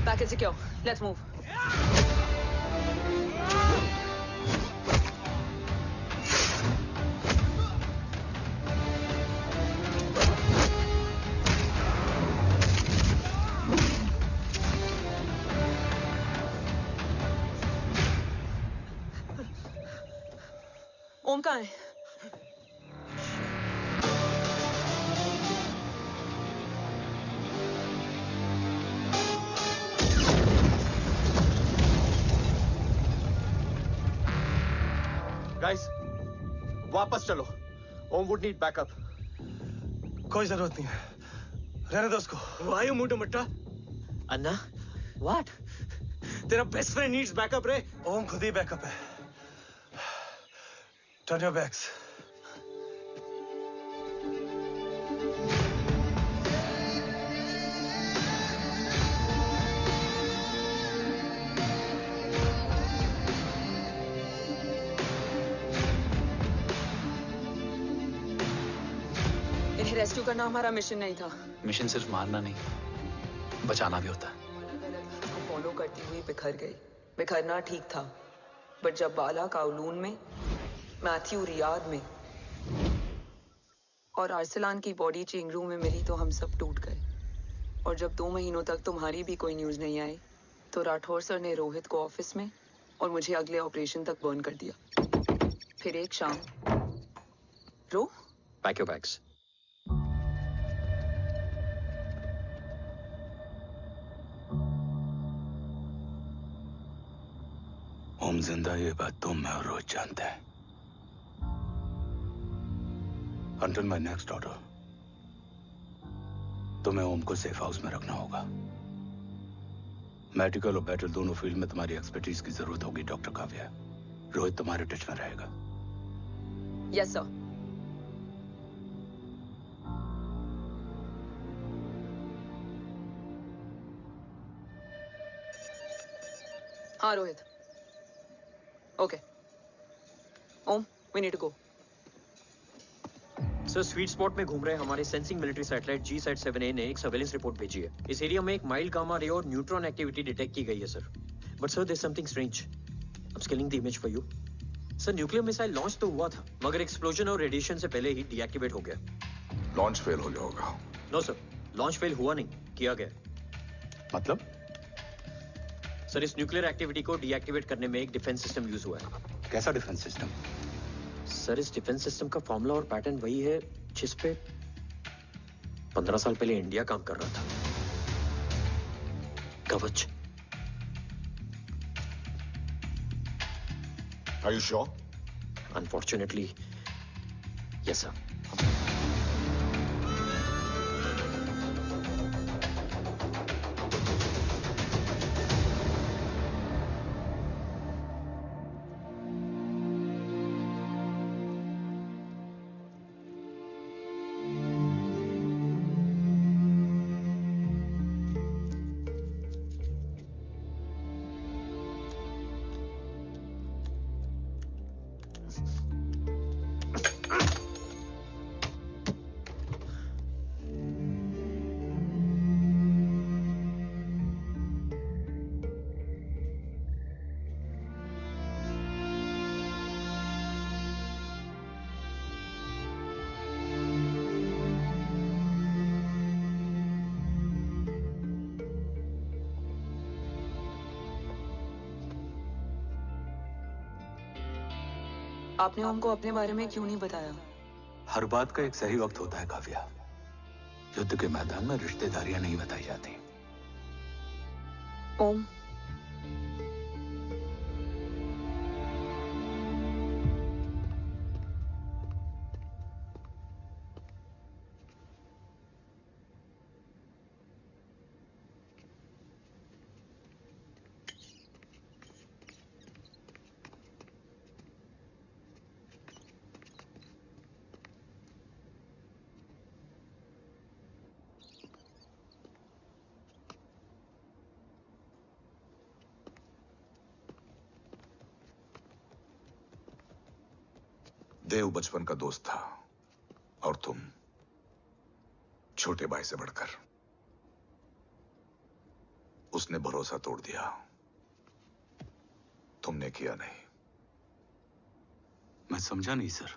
Speaker 4: Package secure. Let's move. ओम कहाँ है?
Speaker 16: गाइस, वापस चलो। ओम वुड नीड बैकअप।
Speaker 19: कोई जरूरत नहीं है, रहने दो उसको।
Speaker 16: Why you moved Mutta?
Speaker 7: Anna, what?
Speaker 16: तेरा बेस्ट फ्रेंड नीड्स बैकअप रे।
Speaker 19: ओम खुद ही बैकअप है। Turn your backs.
Speaker 4: इन्हें रेस्क्यू करना हमारा मिशन नहीं था।
Speaker 6: मिशन सिर्फ मारना नहीं, बचाना भी होता है।
Speaker 4: को फॉलो करती हुई बिखर गई। बिखरना ठीक था, बट जब बाला काउलून में, मैथ्यू रियाद में और अरसलान की बॉडी चेंज रूम में मिली तो हम सब टूट गए। और जब 2 महीनों तक तुम्हारी भी कोई न्यूज नहीं आई तो राठौर सर ने रोहित को ऑफिस में और मुझे अगले ऑपरेशन तक बर्न कर दिया। फिर एक शाम रो
Speaker 7: पैक योर बैग्स।
Speaker 6: ओम जिंदा, ये बात तुम मैं और रोज जानते हैं। Until my next order, तुम्हें ओम को सेफ हाउस में रखना होगा। मेडिकल और बैटल दोनों फील्ड में तुम्हारी एक्सपर्टीज की जरूरत होगी डॉक्टर काव्या। रोहित तुम्हारे टच में रहेगा।
Speaker 4: Yes sir. हाँ Rohit. Okay Om, we need to go.
Speaker 7: Sir, sweet spot में घूम रहे हमारे सेंसिंग मिलिट्री सैटेलाइट G-SAT-7A ने एक सर्वेलेंस रिपोर्ट भेजी है। इस एरिया में एक माइल्ड गामा रे और न्यूट्रॉन एक्टिविटी डिटेक्ट की गई है sir. But sir, there is something strange. I am scaling the image for you. Sir, nuclear missile launch तो हुआ था, मगर एक्सप्लोजन और रेडिएशन से पहले ही डीएक्टिवेट हो गया।
Speaker 2: लॉन्च फेल हो गया होगा।
Speaker 7: नो सर, लॉन्च फेल हुआ नहीं, किया गया।
Speaker 6: मतलब?
Speaker 7: सर, इस न्यूक्लियर एक्टिविटी को डीएक्टिवेट करने में एक डिफेंस सिस्टम यूज हुआ है।
Speaker 6: कैसा डिफेंस सिस्टम?
Speaker 7: सर, इस डिफेंस सिस्टम का फॉर्मूला और पैटर्न वही है जिस पे 15 साल पहले इंडिया काम कर रहा था। कवच।
Speaker 2: Are you sure?
Speaker 7: Unfortunately, yes sir.
Speaker 4: आपने हमको अपने बारे में क्यों नहीं बताया?
Speaker 6: हर बात का एक सही वक्त होता है काव्या। युद्ध के मैदान में रिश्तेदारियां नहीं बताई जाती।
Speaker 4: ओम,
Speaker 2: देव बचपन का दोस्त था और तुम छोटे भाई से बढ़कर। उसने भरोसा तोड़ दिया, तुमने किया नहीं।
Speaker 6: मैं समझा नहीं सर।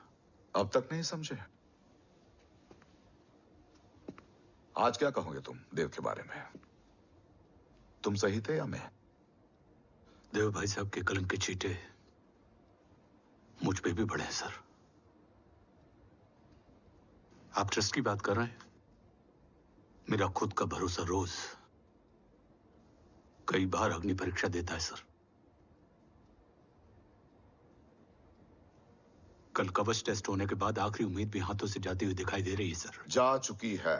Speaker 2: अब तक नहीं समझे? आज क्या कहोगे तुम देव के बारे में? तुम सही थे या मैं?
Speaker 6: देव भाई साहब के कलंक के चीटे मुझ पे भी पड़े हैं सर। आप ट्रस्ट की बात कर रहे हैं? मेरा खुद का भरोसा रोज कई बार अग्नि परीक्षा देता है सर। कल कवच टेस्ट होने के बाद आखिरी उम्मीद भी हाथों से जाती हुई दिखाई दे रही है सर।
Speaker 2: जा चुकी है।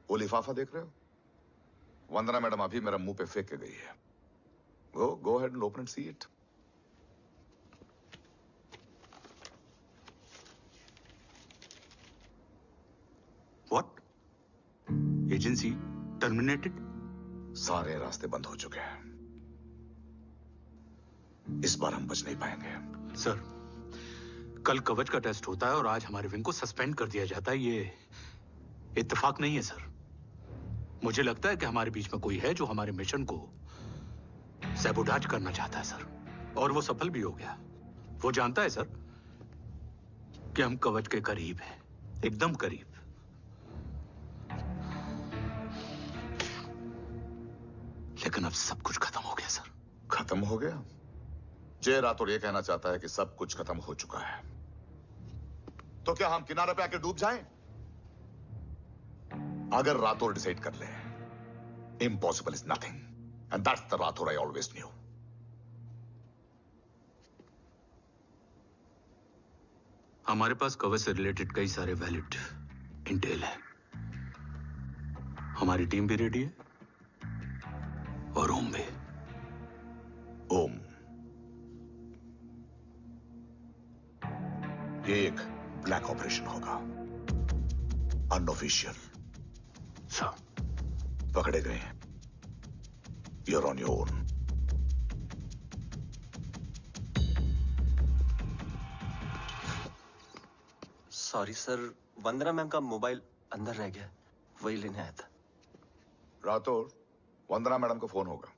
Speaker 2: वो लिफाफा देख रहे हो? वंदना मैडम अभी मेरा मुंह पे फेंक के गई है। Go ahead and open and see it.
Speaker 6: What? Agency terminated?
Speaker 2: सारे रास्ते बंद हो चुके हैं। इस बार हम बच नहीं पाएंगे।
Speaker 6: सर, कल कवच का टेस्ट होता है और आज हमारे विंग को सस्पेंड कर दिया जाता है। ये इत्तेफाक नहीं है सर। मुझे लगता है कि हमारे बीच में कोई है जो हमारे मिशन को सैबोटाज करना चाहता है सर, और वो सफल भी हो गया। वो जानता है सर कि हम कवच के करीब हैं, एकदम करीब। लेकिन अब सब कुछ खत्म हो गया सर।
Speaker 2: खत्म हो गया? जय राठौर ये कहना चाहता है कि सब कुछ खत्म हो चुका है। तो क्या हम किनारे पे आके डूब जाएं? अगर राठौर डिसाइड कर ले, impossible is nothing, and that's the Rathore I always new.
Speaker 6: हमारे पास कवच से रिलेटेड कई सारे वैलिड इंटेल है। हमारी टीम भी रेडी है और ओम भी।
Speaker 2: ओम, ये एक ब्लैक ऑपरेशन होगा, अनऑफिशियल।
Speaker 6: सर,
Speaker 2: पकड़े गए, you're on your own.
Speaker 20: Sorry sir, Vandana ma'am का मोबाइल अंदर रह गया, वही लेने आया था।
Speaker 2: राठौर, वंदना मैडम को फोन होगा।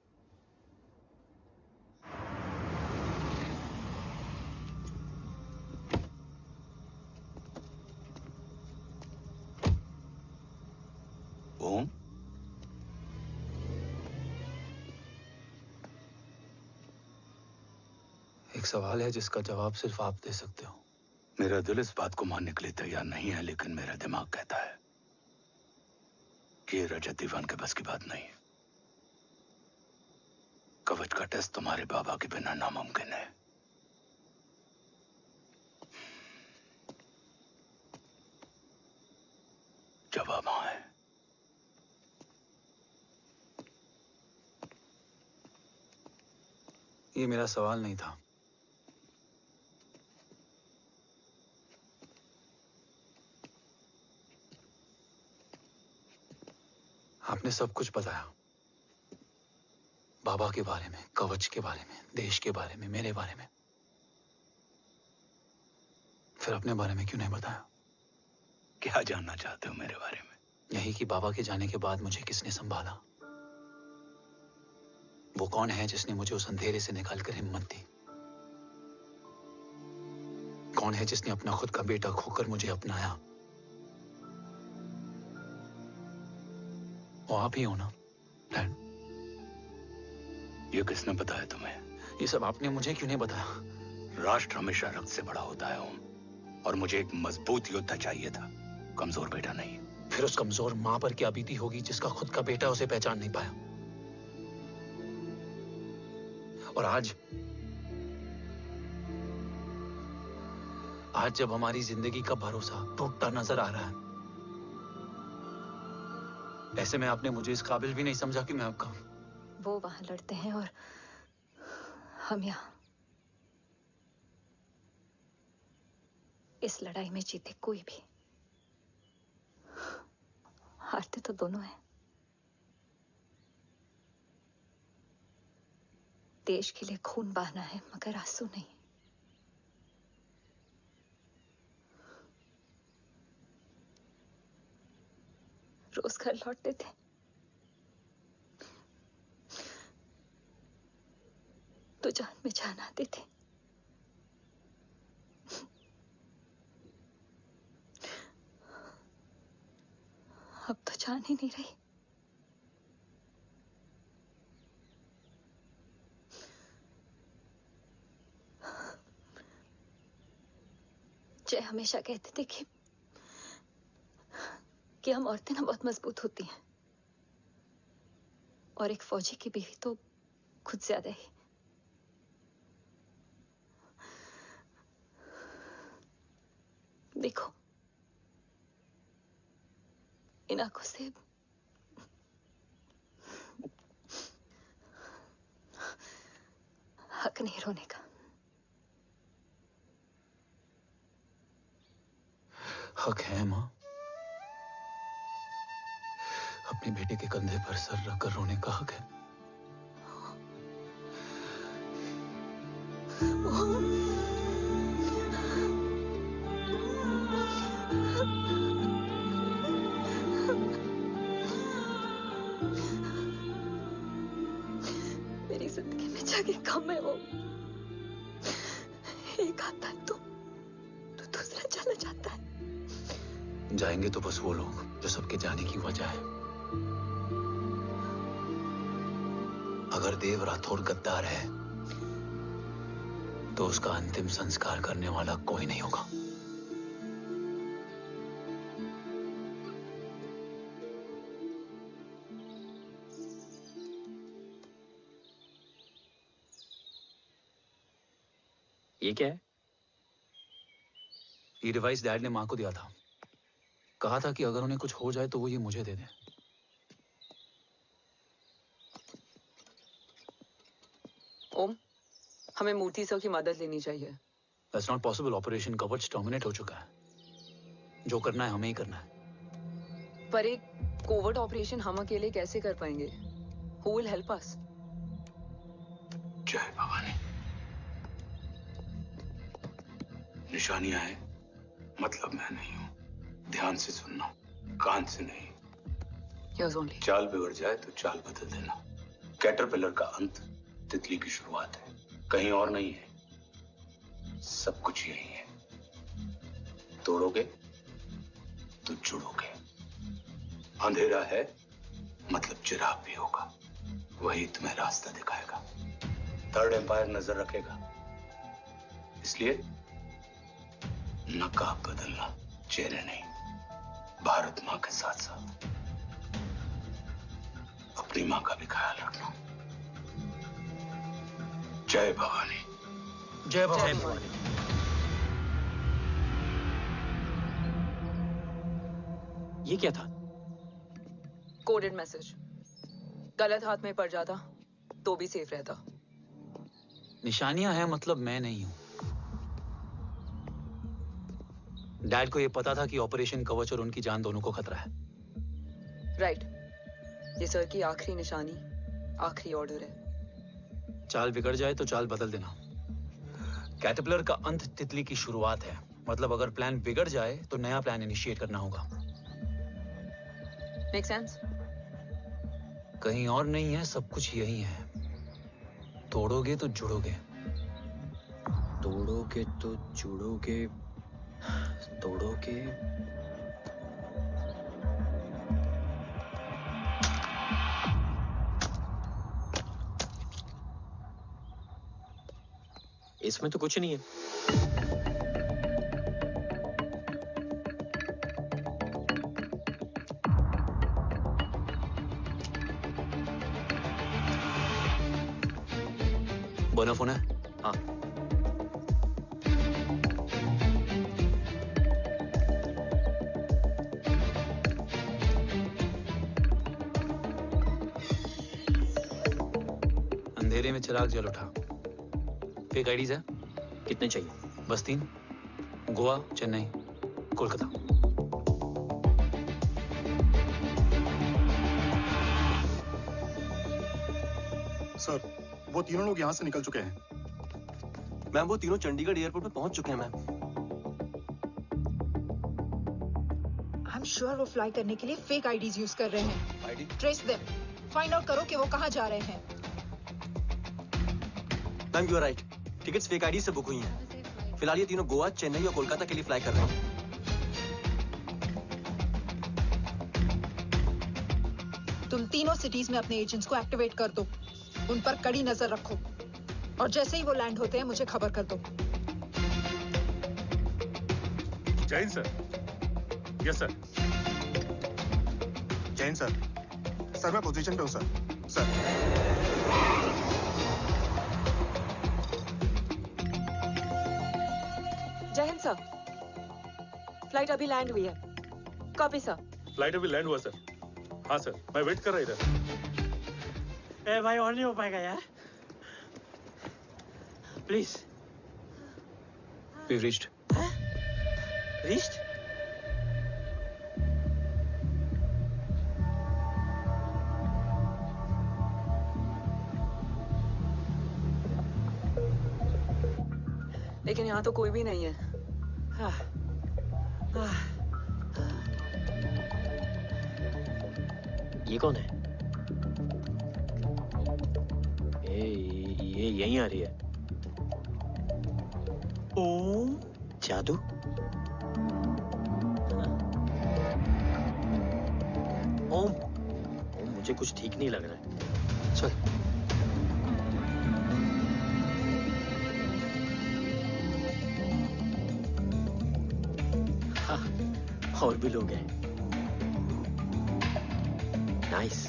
Speaker 6: ओम,
Speaker 21: एक सवाल है जिसका जवाब सिर्फ आप दे सकते हो।
Speaker 6: मेरा दिल इस बात को मानने के लिए तैयार नहीं है, लेकिन मेरा दिमाग कहता है कि ये रजत दीवान के बस की बात नहीं है। कवच का टेस्ट तुम्हारे बाबा के बिना नामुमकिन है। जवाब हाँ है।
Speaker 21: ये मेरा सवाल नहीं था। आपने सब कुछ बताया, बाबा के बारे में, कवच के बारे में, देश के बारे में, मेरे बारे में। फिर अपने बारे में क्यों नहीं बताया?
Speaker 6: क्या जानना चाहते हो मेरे बारे में?
Speaker 21: यही कि बाबा के जाने के बाद मुझे किसने संभाला? वो कौन है जिसने मुझे उस अंधेरे से निकालकर हिम्मत दी? कौन है जिसने अपना खुद का बेटा खोकर मुझे अपनाया? वो आप ही हो ना, डैड?
Speaker 6: ये किसने बताया तुम्हें?
Speaker 21: ये सब आपने मुझे क्यों नहीं बताया?
Speaker 6: राष्ट्र हमेशा रक्त से बड़ा होता है ओम, और मुझे एक मजबूत योद्धा चाहिए था, कमजोर बेटा नहीं।
Speaker 21: फिर उस कमजोर मां पर क्या बीती होगी जिसका खुद का बेटा उसे पहचान नहीं पाया? और आज जब हमारी जिंदगी का भरोसा टूटता नजर आ रहा है, ऐसे में आपने मुझे इस काबिल भी नहीं समझा कि मैं आपका।
Speaker 13: वो वहां लड़ते हैं और हम यहाँ। इस लड़ाई में जीते कोई भी, हारते तो दोनों हैं। देश के लिए खून बहाना है, मगर आंसू नहीं। रोज घर लौटते थे, तो जान में जान आते थे। अब तो जान ही नहीं रही। जय हमेशा कहते थे कि हम औरतें ना बहुत मजबूत होती हैं, और एक फौजी की बीवी तो खुद ज्यादा ही। देखो, इन आंखों से हक नहीं रोने का।
Speaker 21: हक है माँ। अपने बेटे के कंधे पर सर रखकर रोने का हक है।
Speaker 13: मेरी जिंदगी में जगह कम है वो। एक आता है तो दूसरा चला जाता है।
Speaker 21: जाएंगे तो बस वो लोग जो सबके जाने की वजह है। अगर देव राठौर गद्दार है तो उसका अंतिम संस्कार करने वाला कोई नहीं होगा।
Speaker 7: ये क्या है?
Speaker 21: ये डिवाइस डैड ने मां को दिया था। कहा था कि अगर उन्हें कुछ हो जाए तो वो ये मुझे दे दें।
Speaker 4: ओम, हमें मूर्ति सर की मदद लेनी चाहिए।
Speaker 21: That's not possible. ऑपरेशन कवच टर्मिनेट हो चुका है। जो करना है हमें ही करना है।
Speaker 4: पर एक कोवर्ट ऑपरेशन हम अकेले कैसे कर पाएंगे? Who will help us?
Speaker 6: जय भवानी। निशानियां हैं, मतलब मैं नहीं हूं। ध्यान से सुनना, कान से नहीं।
Speaker 4: Here's only.
Speaker 6: चाल बिगड़ जाए तो चाल बदल देना। कैटरपिलर का अंत तितली की शुरुआत है, कहीं और नहीं है। सब कुछ यही है। तोड़ोगे तो जुड़ोगे। अंधेरा है मतलब चिराग भी होगा, वही तुम्हें रास्ता दिखाएगा। थर्ड एम्पायर नजर रखेगा, इसलिए नकाब बदलना, चेहरे नहीं। भारत माँ के साथ साथ अपनी माँ का भी ख्याल रखना। जय भवानी।
Speaker 21: जय भवानी।
Speaker 7: ये क्या था?
Speaker 4: Coded message. गलत हाथ में पड़ जाता तो भी सेफ रहता।
Speaker 21: निशानियां हैं मतलब मैं नहीं हूं। डैड को ये पता था कि ऑपरेशन कवच और उनकी जान दोनों को खतरा है।
Speaker 4: राइट। ये सर की आखिरी निशानी, आखिरी ऑर्डर है।
Speaker 21: चाल बिगड़ जाए तो चाल बदल देना। कैटरपिलर का अंत तितली की शुरुआत है, मतलब अगर प्लान बिगड़ जाए तो नया प्लान इनिशिएट करना होगा।
Speaker 4: Make sense?
Speaker 21: कहीं और नहीं है, सब कुछ यही है। तोड़ोगे तो जुड़ोगे।
Speaker 7: तोड़ोगे तो जुड़ोगे। तोड़ोगे। इसमें तो कुछ नहीं है।
Speaker 21: बना फोन है?
Speaker 7: हाँ।
Speaker 21: अंधेरे में चिराग जल उठा। फेक आईडीज है?
Speaker 7: कितने चाहिए?
Speaker 21: बस 3। गोवा, चेन्नई, कोलकाता।
Speaker 15: सर, वो तीनों लोग यहाँ से निकल चुके हैं।
Speaker 20: मैम, वो तीनों चंडीगढ़ एयरपोर्ट पे पहुंच चुके हैं मैम।
Speaker 14: आई एम श्योर वो फ्लाई करने के लिए फेक आईडीज यूज कर रहे हैं।
Speaker 20: ID?
Speaker 14: Trace them, find out करो कि वो कहाँ जा रहे हैं।
Speaker 20: Ma'am, you are right. Tickets fake ID से बुक हुई हैं। फिलहाल ये तीनों गोवा, चेन्नई और कोलकाता के लिए फ्लाई कर रहे हैं।
Speaker 14: तुम तीनों सिटीज में अपने एजेंट्स को एक्टिवेट कर दो। उन पर कड़ी नजर रखो और जैसे ही वो लैंड होते हैं मुझे खबर कर दो।
Speaker 10: Jain sir. Yes sir.
Speaker 15: Jain sir. Sir मैं पोजीशन पे हूँ सर। सर।
Speaker 4: जय हिंद सर।
Speaker 13: फ्लाइट अभी लैंड हुई है। Copy sir.
Speaker 10: फ्लाइट अभी लैंड हुआ सर। हाँ सर, मैं वेट कर रहा इधर।
Speaker 7: ए भाई और नहीं हो पाएगा यार, प्लीज।
Speaker 21: We've reached.
Speaker 7: Reached?
Speaker 4: लेकिन यहाँ तो कोई भी नहीं है।
Speaker 7: ये कौन है? ये यहीं आ रही है। ओम जादू? ओम मुझे कुछ ठीक नहीं लग रहा है। चल। हाँ, और भी लोग हैं। नाइस।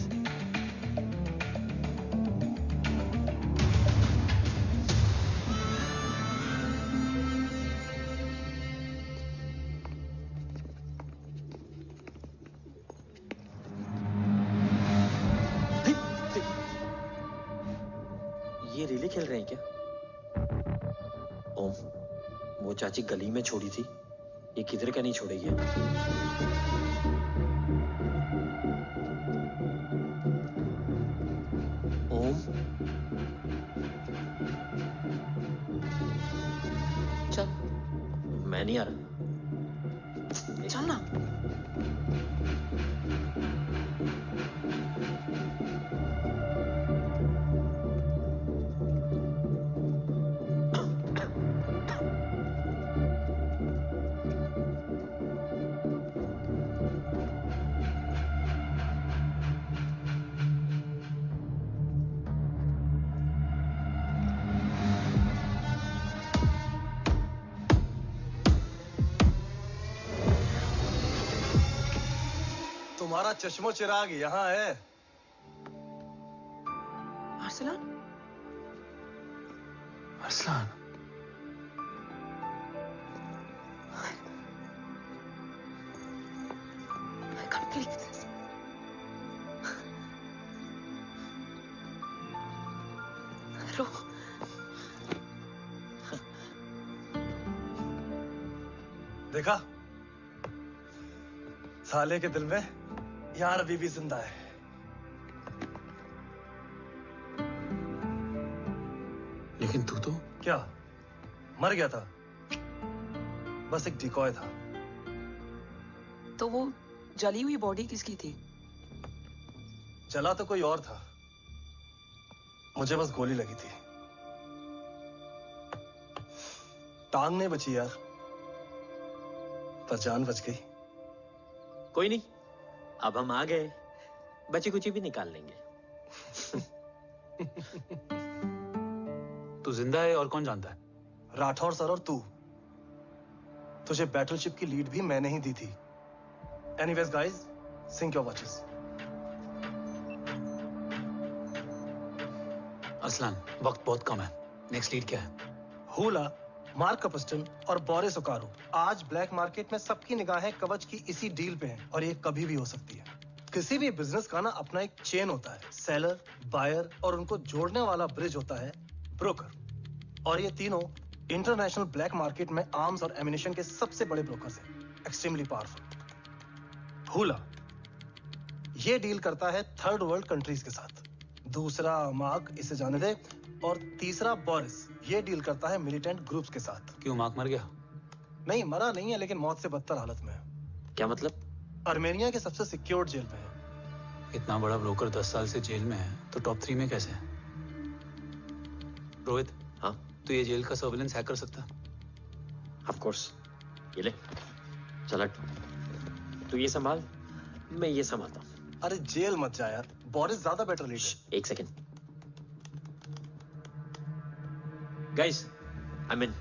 Speaker 7: ये रिले खेल रहे हैं क्या? ओम, वो चाची गली में छोड़ी थी, ये किधर का नहीं छोड़ेगी। ओम, चल, मैं नहीं आ रहा। चल ना।
Speaker 16: तुम्हारा चश्मो चिराग यहाँ है।
Speaker 4: Arsalan?
Speaker 21: Arsalan?
Speaker 4: I can't believe this. रो।
Speaker 16: देखा? साले के दिल में यार बीबी जिंदा है।
Speaker 21: लेकिन तू तो
Speaker 16: क्या मर गया था? बस एक डिकॉय था।
Speaker 4: तो वो जली हुई बॉडी किसकी थी?
Speaker 16: जला तो कोई और था, मुझे बस गोली लगी थी। टांग नहीं बची यार, पर जान बच गई।
Speaker 7: कोई नहीं, अब हम आ गए, बची कुची भी निकाल लेंगे।
Speaker 21: तू जिंदा है और कौन जानता है?
Speaker 16: राठौर सर और तू। तुझे बैटलशिप की लीड भी मैंने ही दी थी। Anyways guys, sync your watches.
Speaker 21: Arsalan, वक्त बहुत कम है। नेक्स्ट लीड क्या है?
Speaker 16: हुला, मार्क कपस्टन और बोरिस ओकारो। आज ब्लैक मार्केट में सबकी निगाहें कवच की इसी डील पे हैं और ये कभी भी हो सकती है। किसी भी बिजनेस का ना अपना एक चेन होता है, सेलर, बायर और उनको जोड़ने वाला ब्रिज होता है ब्रोकर। और ये तीनों इंटरनेशनल ब्लैक मार्केट में आर्म्स और एमिनेशन के सबसे बड़े ब्रोकर्स हैं, एक्सट्रीमली पावरफुल। हुला ये डील करता है थर्ड वर्ल्ड कंट्रीज के साथ। दूसरा मार्क, इसे जाने दे। और तीसरा बोरिस, ये डील करता है मिलिटेंट ग्रुप्स के साथ।
Speaker 21: क्यों, मार्क मर गया?
Speaker 16: नहीं, मरा नहीं है, लेकिन मौत से बदतर हालत में है।
Speaker 7: क्या मतलब?
Speaker 16: आर्मेनिया के सबसे सिक्योर्ड जेल में है।
Speaker 21: इतना बड़ा ब्रोकर 10 साल से जेल में है, तो टॉप 3 में कैसे है? रोहित,
Speaker 7: हाँ?
Speaker 21: तो ये जेल का सर्विलेंस हैक कर सकता?
Speaker 7: Of course. ये ले, चल हट। तू ये संभाल, मैं ये संभालता हूँ।
Speaker 16: अरे जेल मत जा यार, बोरिस ज्यादा बेटर लीडर।
Speaker 7: एक सेकेंड। गाइस, आई मीन,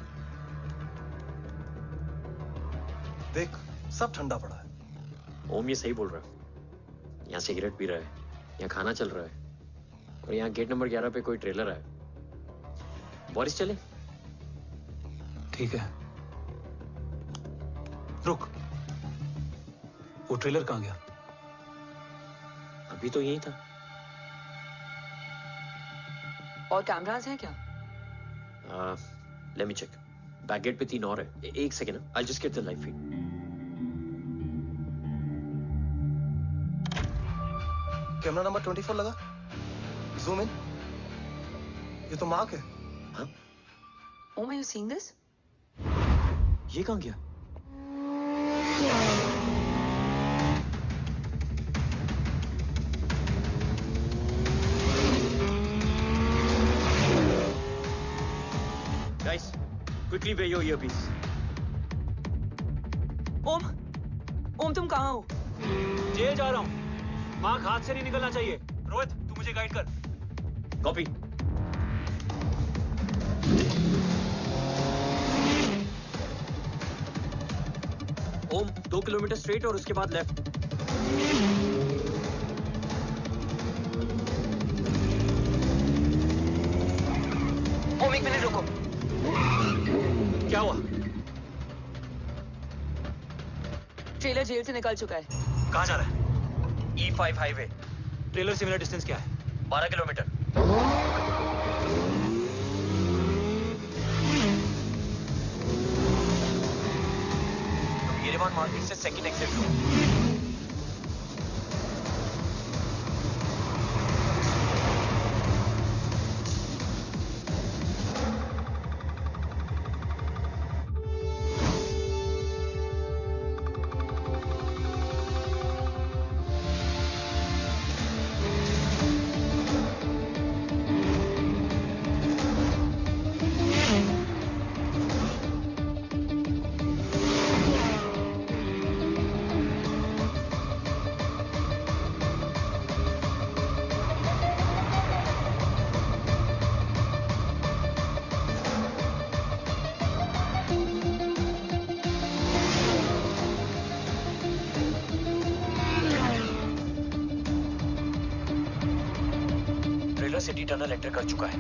Speaker 16: देख सब ठंडा पड़ा है।
Speaker 7: ओम ये सही बोल रहा है। यहाँ सिगरेट पी रहा है, यहाँ खाना चल रहा है, और यहाँ गेट नंबर 11 पे कोई ट्रेलर है। बोरिस चले?
Speaker 21: ठीक है, रुक। वो ट्रेलर कहाँ गया?
Speaker 7: अभी तो यही था।
Speaker 4: और कैमरास हैं क्या?
Speaker 7: Let me check. Back gate पे 3 और है। एक second, I just get the live feed.
Speaker 16: Camera number 24 लगा। Zoom in. ये तो मार्क है।
Speaker 7: हाँ?
Speaker 4: Oh, are you seeing this?
Speaker 7: ये कहाँ गया? Guys, quickly wear your earpiece.
Speaker 4: ओम तुम कहाँ हो?
Speaker 21: जेल जा रहा हूँ। मार्क हाथ से नहीं निकलना चाहिए। रोहित, तू मुझे गाइड कर।
Speaker 7: कॉपी। ओम 2 किलोमीटर स्ट्रेट और उसके बाद लेफ्ट।
Speaker 4: ओम 1 मिनट रुको।
Speaker 21: क्या हुआ?
Speaker 4: ट्रेलर जेल से निकल चुका है।
Speaker 21: कहाँ जा रहा है?
Speaker 7: E5 highway.
Speaker 21: ट्रेलर से मेरा डिस्टेंस क्या है?
Speaker 7: 12 किलोमीटर। येरेवान मार्केट से सेकंड एग्जिट लो। सिटी टनल एंटर कर चुका है।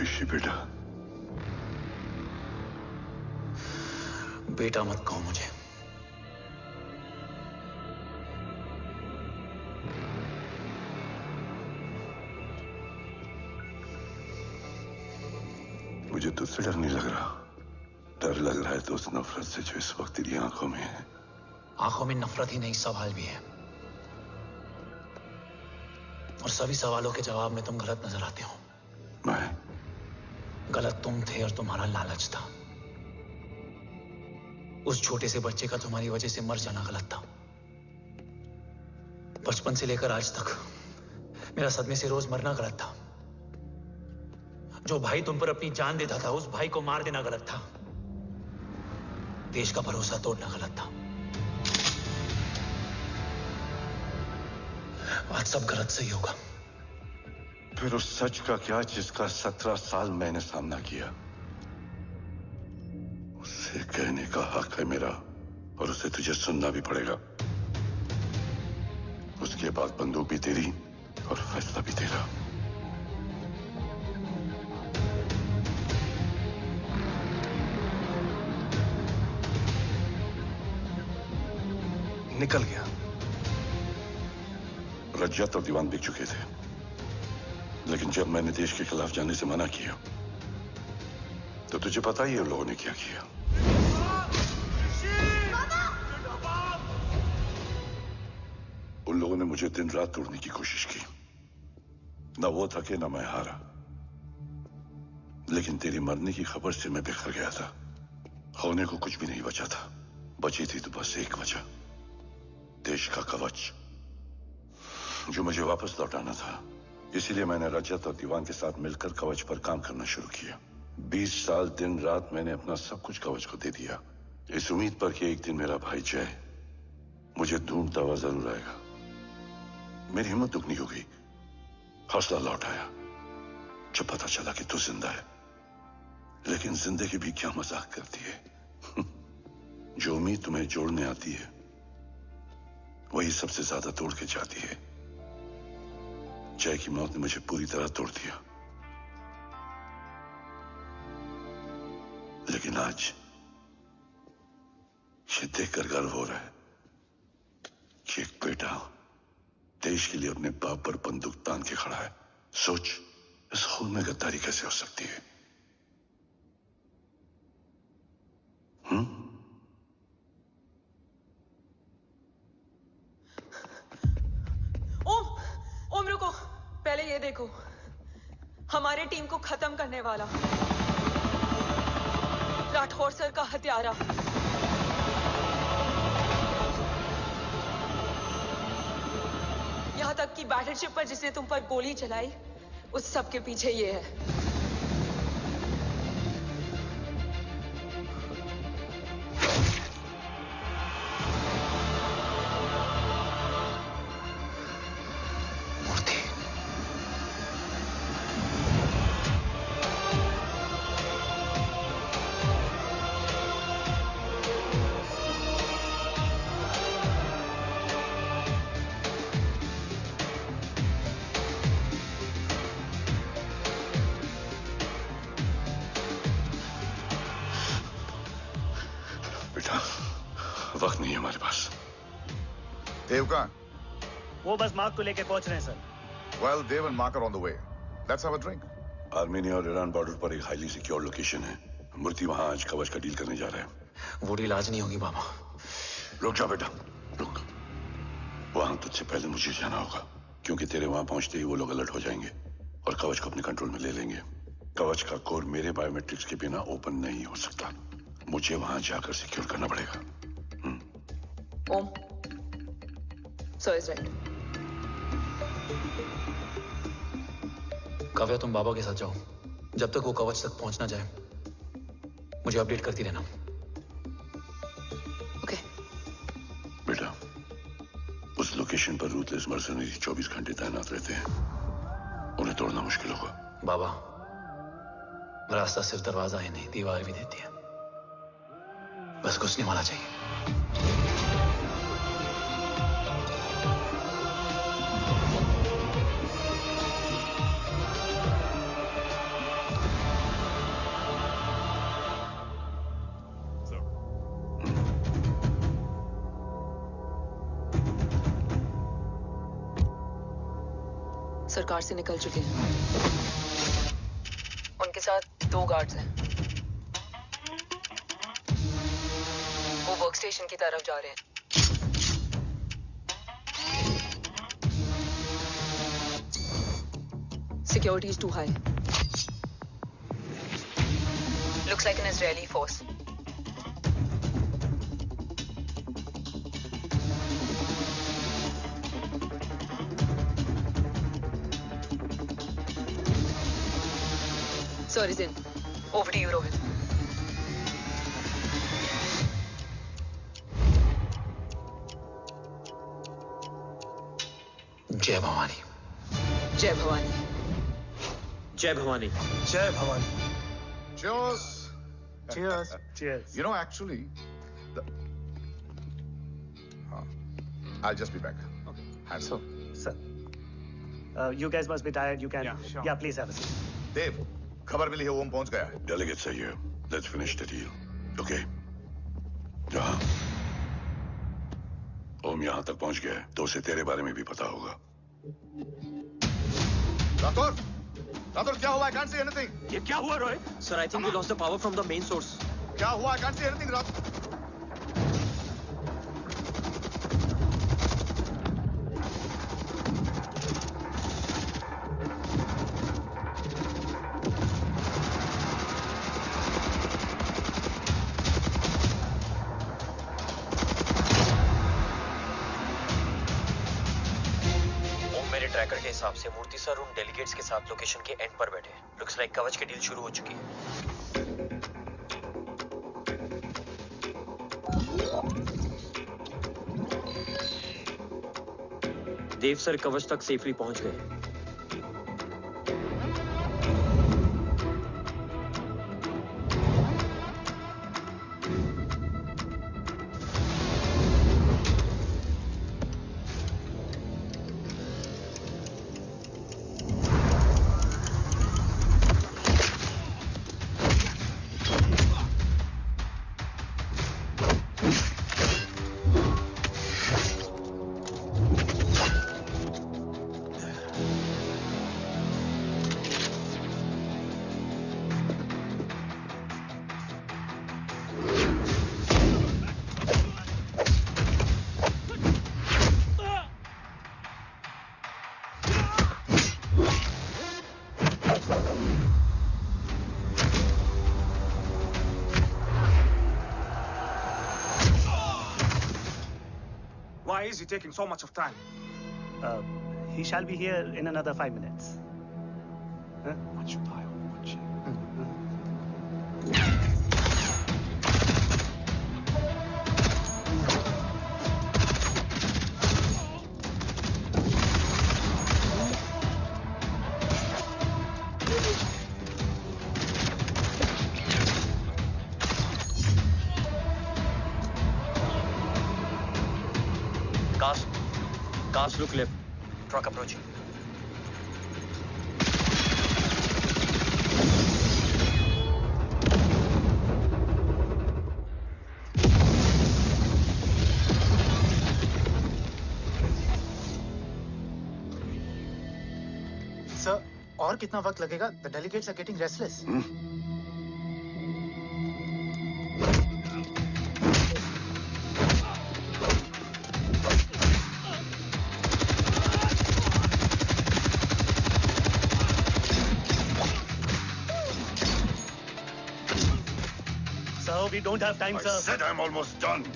Speaker 5: ऋषि बेटा।
Speaker 21: बेटा मत कहो मुझे।
Speaker 5: मुझे तुझसे डर नहीं लग रहा, डर लग रहा है तो उस नफरत से जो इस वक्त तेरी आंखों में है।
Speaker 21: आंखों में नफरत ही नहीं, सवाल भी है, और सभी सवालों के जवाब में तुम गलत नजर आते हो।
Speaker 5: मैं
Speaker 21: गलत तुम थे और तुम्हारा लालच था। उस छोटे से बच्चे का तुम्हारी वजह से मर जाना गलत था। बचपन से लेकर आज तक मेरा सदमे से रोज मरना गलत था। जो भाई तुम पर अपनी जान देता था, उस भाई को मार देना गलत था। देश का भरोसा तोड़ना गलत था। आज सब गलत सही होगा।
Speaker 5: फिर उस सच का क्या जिसका 17 साल मैंने सामना किया? उसे कहने का हक है मेरा, और उसे तुझे सुनना भी पड़ेगा। उसके बाद बंदूक भी तेरी और फैसला भी तेरा।
Speaker 16: निकल गया।
Speaker 5: रजत और दीवान बिक चुके थे, लेकिन जब मैंने देश के खिलाफ जाने से मना किया तो तुझे पता ही है उन लोगों ने क्या किया। उन लोगों ने मुझे दिन रात तोड़ने की कोशिश की। ना वो थके ना मैं हारा, लेकिन तेरी मरने की खबर से मैं बिखर गया था। होने को कुछ भी नहीं बचा था। बची थी तो बस एक वजह, देश का कवच, जो मुझे वापस लौटाना था। इसीलिए मैंने रजत और दीवान के साथ मिलकर कवच पर काम करना शुरू किया। 20 साल दिन रात मैंने अपना सब कुछ कवच को दे दिया, इस उम्मीद पर कि एक दिन मेरा भाई जय मुझे ढूंढता हुआ जरूर आएगा। मेरी हिम्मत दुगनी हो गई, हौसला लौट आया जब पता चला कि तू जिंदा है। लेकिन जिंदगी भी क्या मजाक करती है। जो उम्मीद तुम्हें जोड़ने आती है वही सबसे ज्यादा तोड़ के जाती है। जय की मौत ने मुझे पूरी तरह तोड़ दिया, लेकिन आज ये देखकर गर्व हो रहा है कि एक बेटा देश के लिए अपने बाप पर बंदूक तान के खड़ा है। सोच, इस खून में गद्दारी कैसे हो सकती है?
Speaker 4: ओम रुको, पहले ये देखो, हमारे टीम को खत्म करने वाला राठौर सर का हत्यारा। यहां तक कि बैटलशिप पर जिसने तुम पर गोली चलाई, उस सब के पीछे ये है।
Speaker 5: वक्त नहीं है हमारे पास।
Speaker 2: देव कहाँ?
Speaker 3: वो बस मार्क को लेके पहुंच रहे हैं sir.
Speaker 2: Well, Dev and Mark are on the way. Let's have a drink.
Speaker 5: Armenia और ईरान बॉर्डर पर एक हाईली सिक्योर लोकेशन है। मूर्ति वहां आज कवच का डील करने जा रहे हैं।
Speaker 21: वो डील आज नहीं होगी बाबा।
Speaker 5: रुक जा बेटा, रुक। वहां तुझसे पहले मुझे जाना होगा, क्योंकि तेरे वहां पहुंचते ही वो लोग अलर्ट हो जाएंगे और कवच को अपने कंट्रोल में ले लेंगे। कवच का कोड मेरे बायोमेट्रिक्स के बिना ओपन नहीं हो सकता। मुझे वहां जाकर सिक्योर करना पड़ेगा।
Speaker 4: ओम, सो इज राइट।
Speaker 21: काव्या, तुम बाबा के साथ जाओ। जब तक वो कवच तक पहुंच ना जाए मुझे अपडेट करती रहना।
Speaker 4: ओके।
Speaker 5: बेटा, उस लोकेशन पर रूथलेस मर्सनरी 24 घंटे तैनात रहते हैं। उन्हें तोड़ना मुश्किल होगा।
Speaker 21: बाबा, रास्ता सिर्फ दरवाजा ही नहीं, दीवार भी देती है। बस घुसने वाला चाहिए।
Speaker 4: सरकार से निकल चुके हैं। उनके साथ 2 गार्ड्स हैं। वो वर्क स्टेशन की तरफ जा रहे हैं। Security is too high. Looks like an Israeli force. Sir is in. Over to you, Rohit.
Speaker 21: जय भवानी।
Speaker 4: जय भवानी।
Speaker 7: जय भवानी।
Speaker 16: जय Bhavani.
Speaker 2: Cheers.
Speaker 3: Cheers. Cheers.
Speaker 2: You know, actually, I'll just be back. Okay.
Speaker 3: So, sir, you guys must be tired. You can.
Speaker 2: Yeah, sure.
Speaker 3: Yeah, please have a seat.
Speaker 2: देव, खबर मिली है ओम पहुंच गया है।
Speaker 5: Delegate सही है। Let's finish the deal. Okay. जहाँ ओम यहाँ तक पहुंच गया है, तो उसे तेरे बारे में भी पता होगा।
Speaker 2: राठौर, राठौर क्या हुआ? I can't see anything.
Speaker 7: ये क्या हुआ Rohit? Sir, I think we lost the power from the main source.
Speaker 2: क्या हुआ? I can't see anything, Rathore.
Speaker 7: Tracker के हिसाब से मूर्ति सर उन डेलीगेट्स के साथ लोकेशन के एंड पर बैठे। लुक्स लाइक कवच की डील शुरू हो चुकी है। देव सर कवच तक सेफली पहुंच गए।
Speaker 15: Why is he taking so much of time?
Speaker 3: He shall be here in another 5 minutes. Huh?
Speaker 7: Cast look left. Truck approaching.
Speaker 12: Sir, और कितना वक्त लगेगा? The delegates are getting restless.
Speaker 3: We don't have time, sir.
Speaker 5: I said I'm almost done.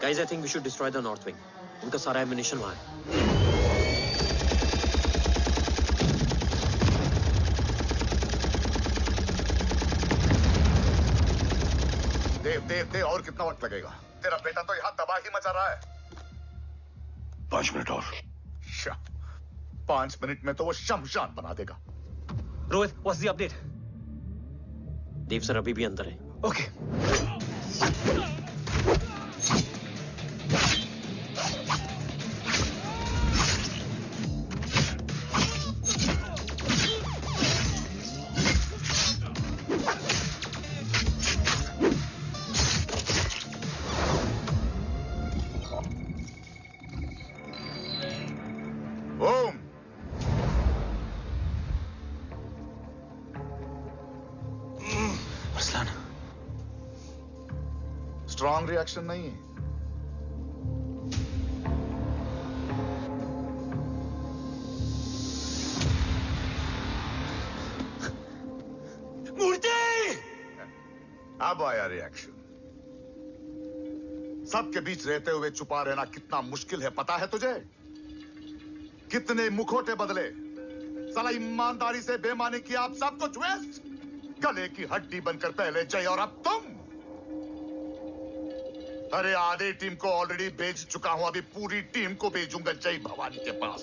Speaker 7: Guys, I think we should destroy the north wing. उनका सारा ammunition वहाँ है.
Speaker 2: देव और कितना वक्त लगेगा? तेरा बेटा तो यहाँ तबाही मचा रहा है.
Speaker 5: 5 मिनट और.
Speaker 2: 5 मिनट में तो वो शमशान बना देगा.
Speaker 7: Rohit, what's the update? Dev sir अभी भी अंदर है.
Speaker 16: Okay.
Speaker 2: स्ट्रॉन्ग रिएक्शन नहीं है.
Speaker 18: मूर्ति!
Speaker 2: अब आया रिएक्शन. सबके बीच रहते हुए छुपा रहना कितना मुश्किल है पता है तुझे? कितने मुखौटे बदले. साला ईमानदारी से बेमानी किया आप सब कुछ वेस्ट. गले की हड्डी बनकर पहले जय और अब तुम. अरे आधे टीम को ऑलरेडी भेज चुका हूं. अभी पूरी टीम को भेजूंगा जय भवानी के पास.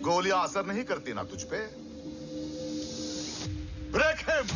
Speaker 2: गोलियां असर नहीं करती ना तुझ पे. Break him.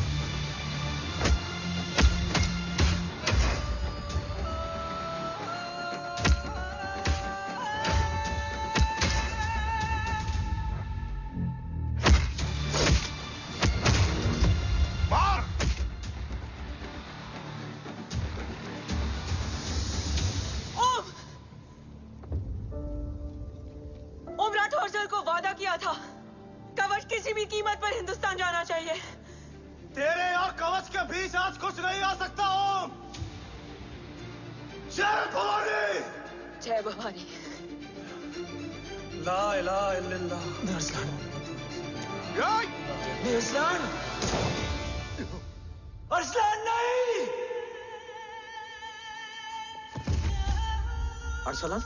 Speaker 7: Arsalan?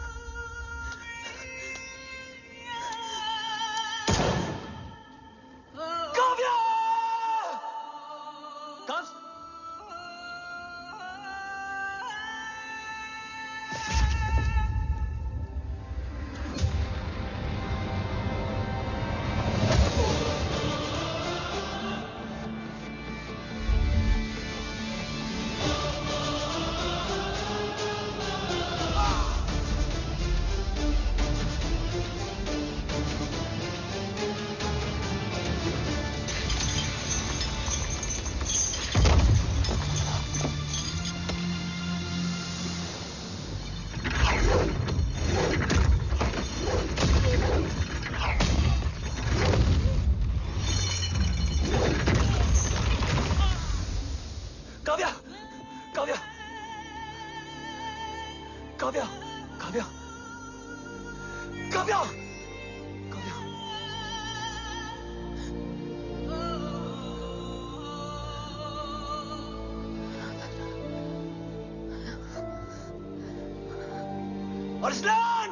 Speaker 18: Kavya!
Speaker 7: Arsalan!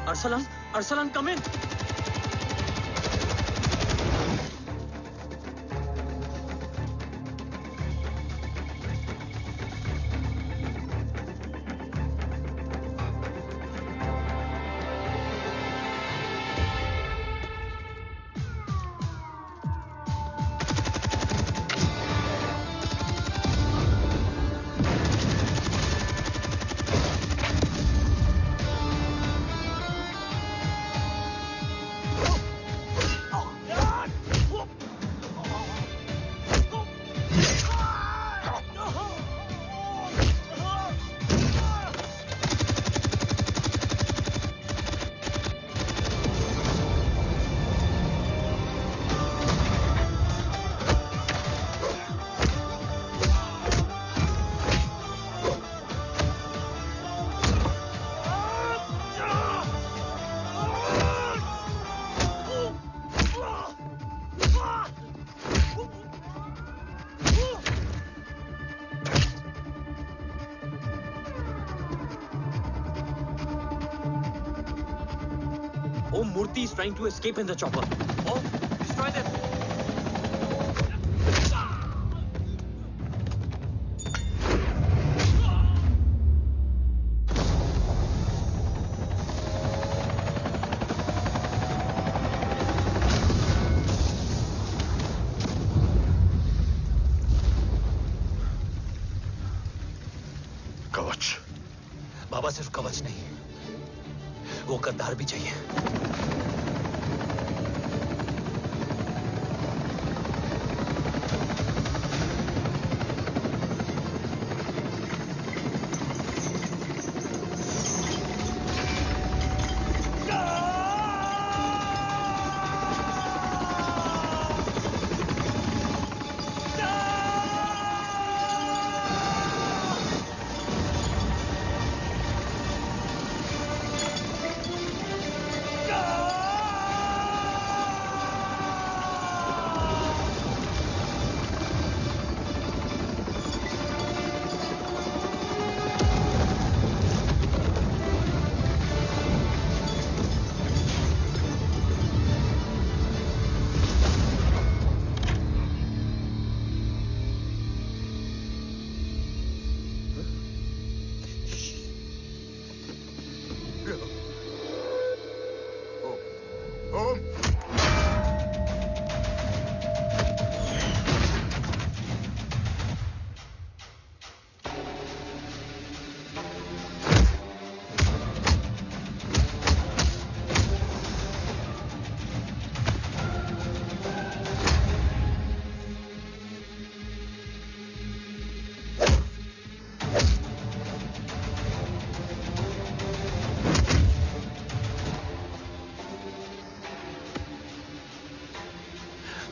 Speaker 7: Arsalan, Arsalan, come in. Mufti is trying to escape in the chopper. Oh, destroy them.
Speaker 5: कवच।
Speaker 21: बाबा सिर्फ कवच नहीं, वो गद्दार भी चाहिए।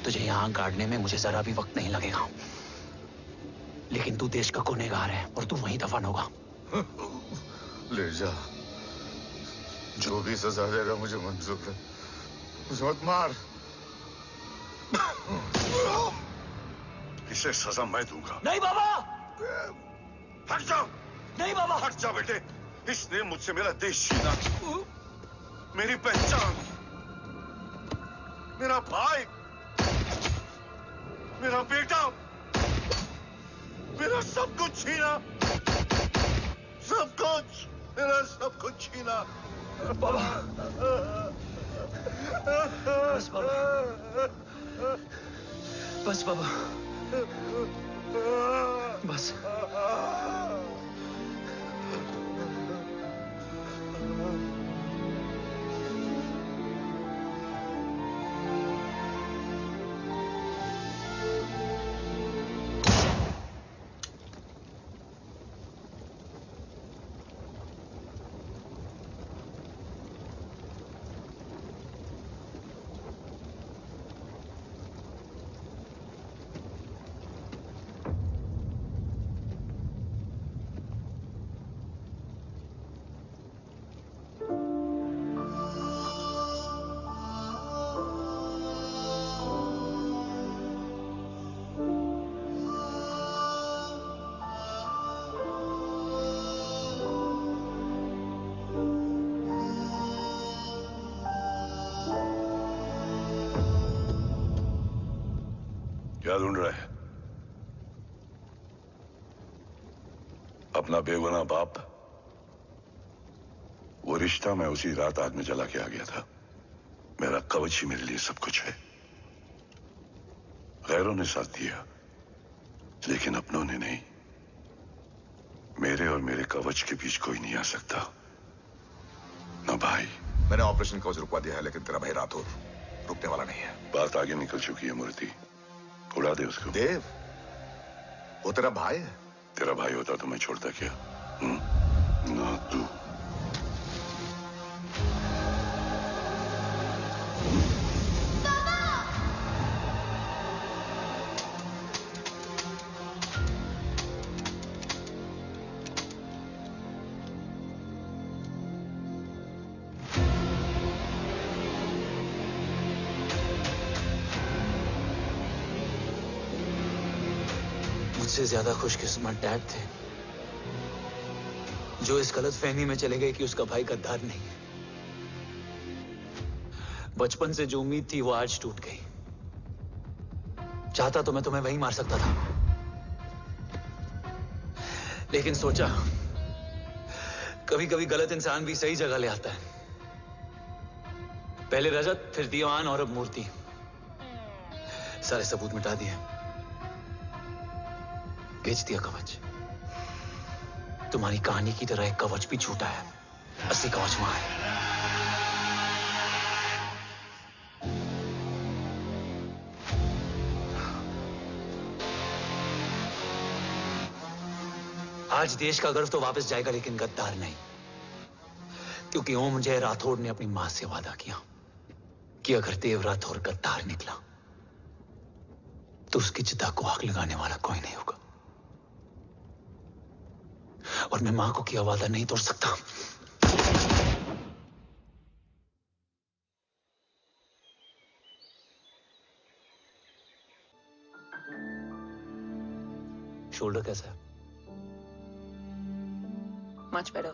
Speaker 21: तुझे यहां गाड़ने में मुझे जरा भी वक्त नहीं लगेगा, लेकिन तू देश का गुनहगार है और तू वहीं दफन होगा।
Speaker 2: ले जा, जो भी सजा देगा मुझे मंजूर है, मुझे मत मार।
Speaker 5: इसे सजा मैं दूंगा।
Speaker 21: नहीं बाबा,
Speaker 5: हट जाओ।
Speaker 21: नहीं बाबा,
Speaker 5: हट जा बेटे। इसने मुझसे मेरा देश छीना, मेरी पहचान, मेरा भाई, मेरा बेटा, मेरा सब कुछ छीना, सब कुछ, मेरा सब कुछ छीना।
Speaker 21: बाबा, बस बाबा, बस बाबा, बस।
Speaker 5: क्या ढूंढ रहा है? अपना बेगुनाह बाप। वो रिश्ता मैं उसी रात आग में जला के आ गया था। मेरा कवच ही मेरे लिए सब कुछ है। गैरों ने साथ दिया, लेकिन अपनों ने नहीं। मेरे और मेरे कवच के बीच कोई नहीं आ सकता, ना भाई।
Speaker 2: मैंने ऑपरेशन कवच रुकवा दिया है, लेकिन तेरा भाई राठौर रुकने वाला नहीं है।
Speaker 5: बात आगे निकल चुकी है मूर्ति, उड़ा दे उसको।
Speaker 2: देव, वो तेरा भाई है।
Speaker 5: तेरा भाई होता तो मैं छोड़ता क्या? ना तू।
Speaker 21: मुझसे ज्यादा खुशकिस्मत डैड थे, जो इस गलत फहमी में चले गए कि उसका भाई गद्दार नहीं है। बचपन से जो उम्मीद थी वो आज टूट गई। चाहता तो मैं तुम्हें वहीं मार सकता था, लेकिन सोचा कभी कभी गलत इंसान भी सही जगह ले आता है। पहले रजत, फिर दीवान और अब मूर्ति। सारे सबूत मिटा दिए, बेच दिया कवच। तुम्हारी कहानी की तरह एक कवच भी छूटा है, असली कवच वहां है। आज देश का गर्व तो वापस जाएगा, लेकिन गद्दार नहीं, क्योंकि ओम जय राठौड़ ने अपनी मां से वादा किया कि अगर देव राठौड़ गद्दार निकला तो उसकी चिता को आग लगाने वाला कोई नहीं होगा। और मैं मां को किया वादा नहीं तोड़ सकता। शोल्डर कैसा है?
Speaker 4: Much better.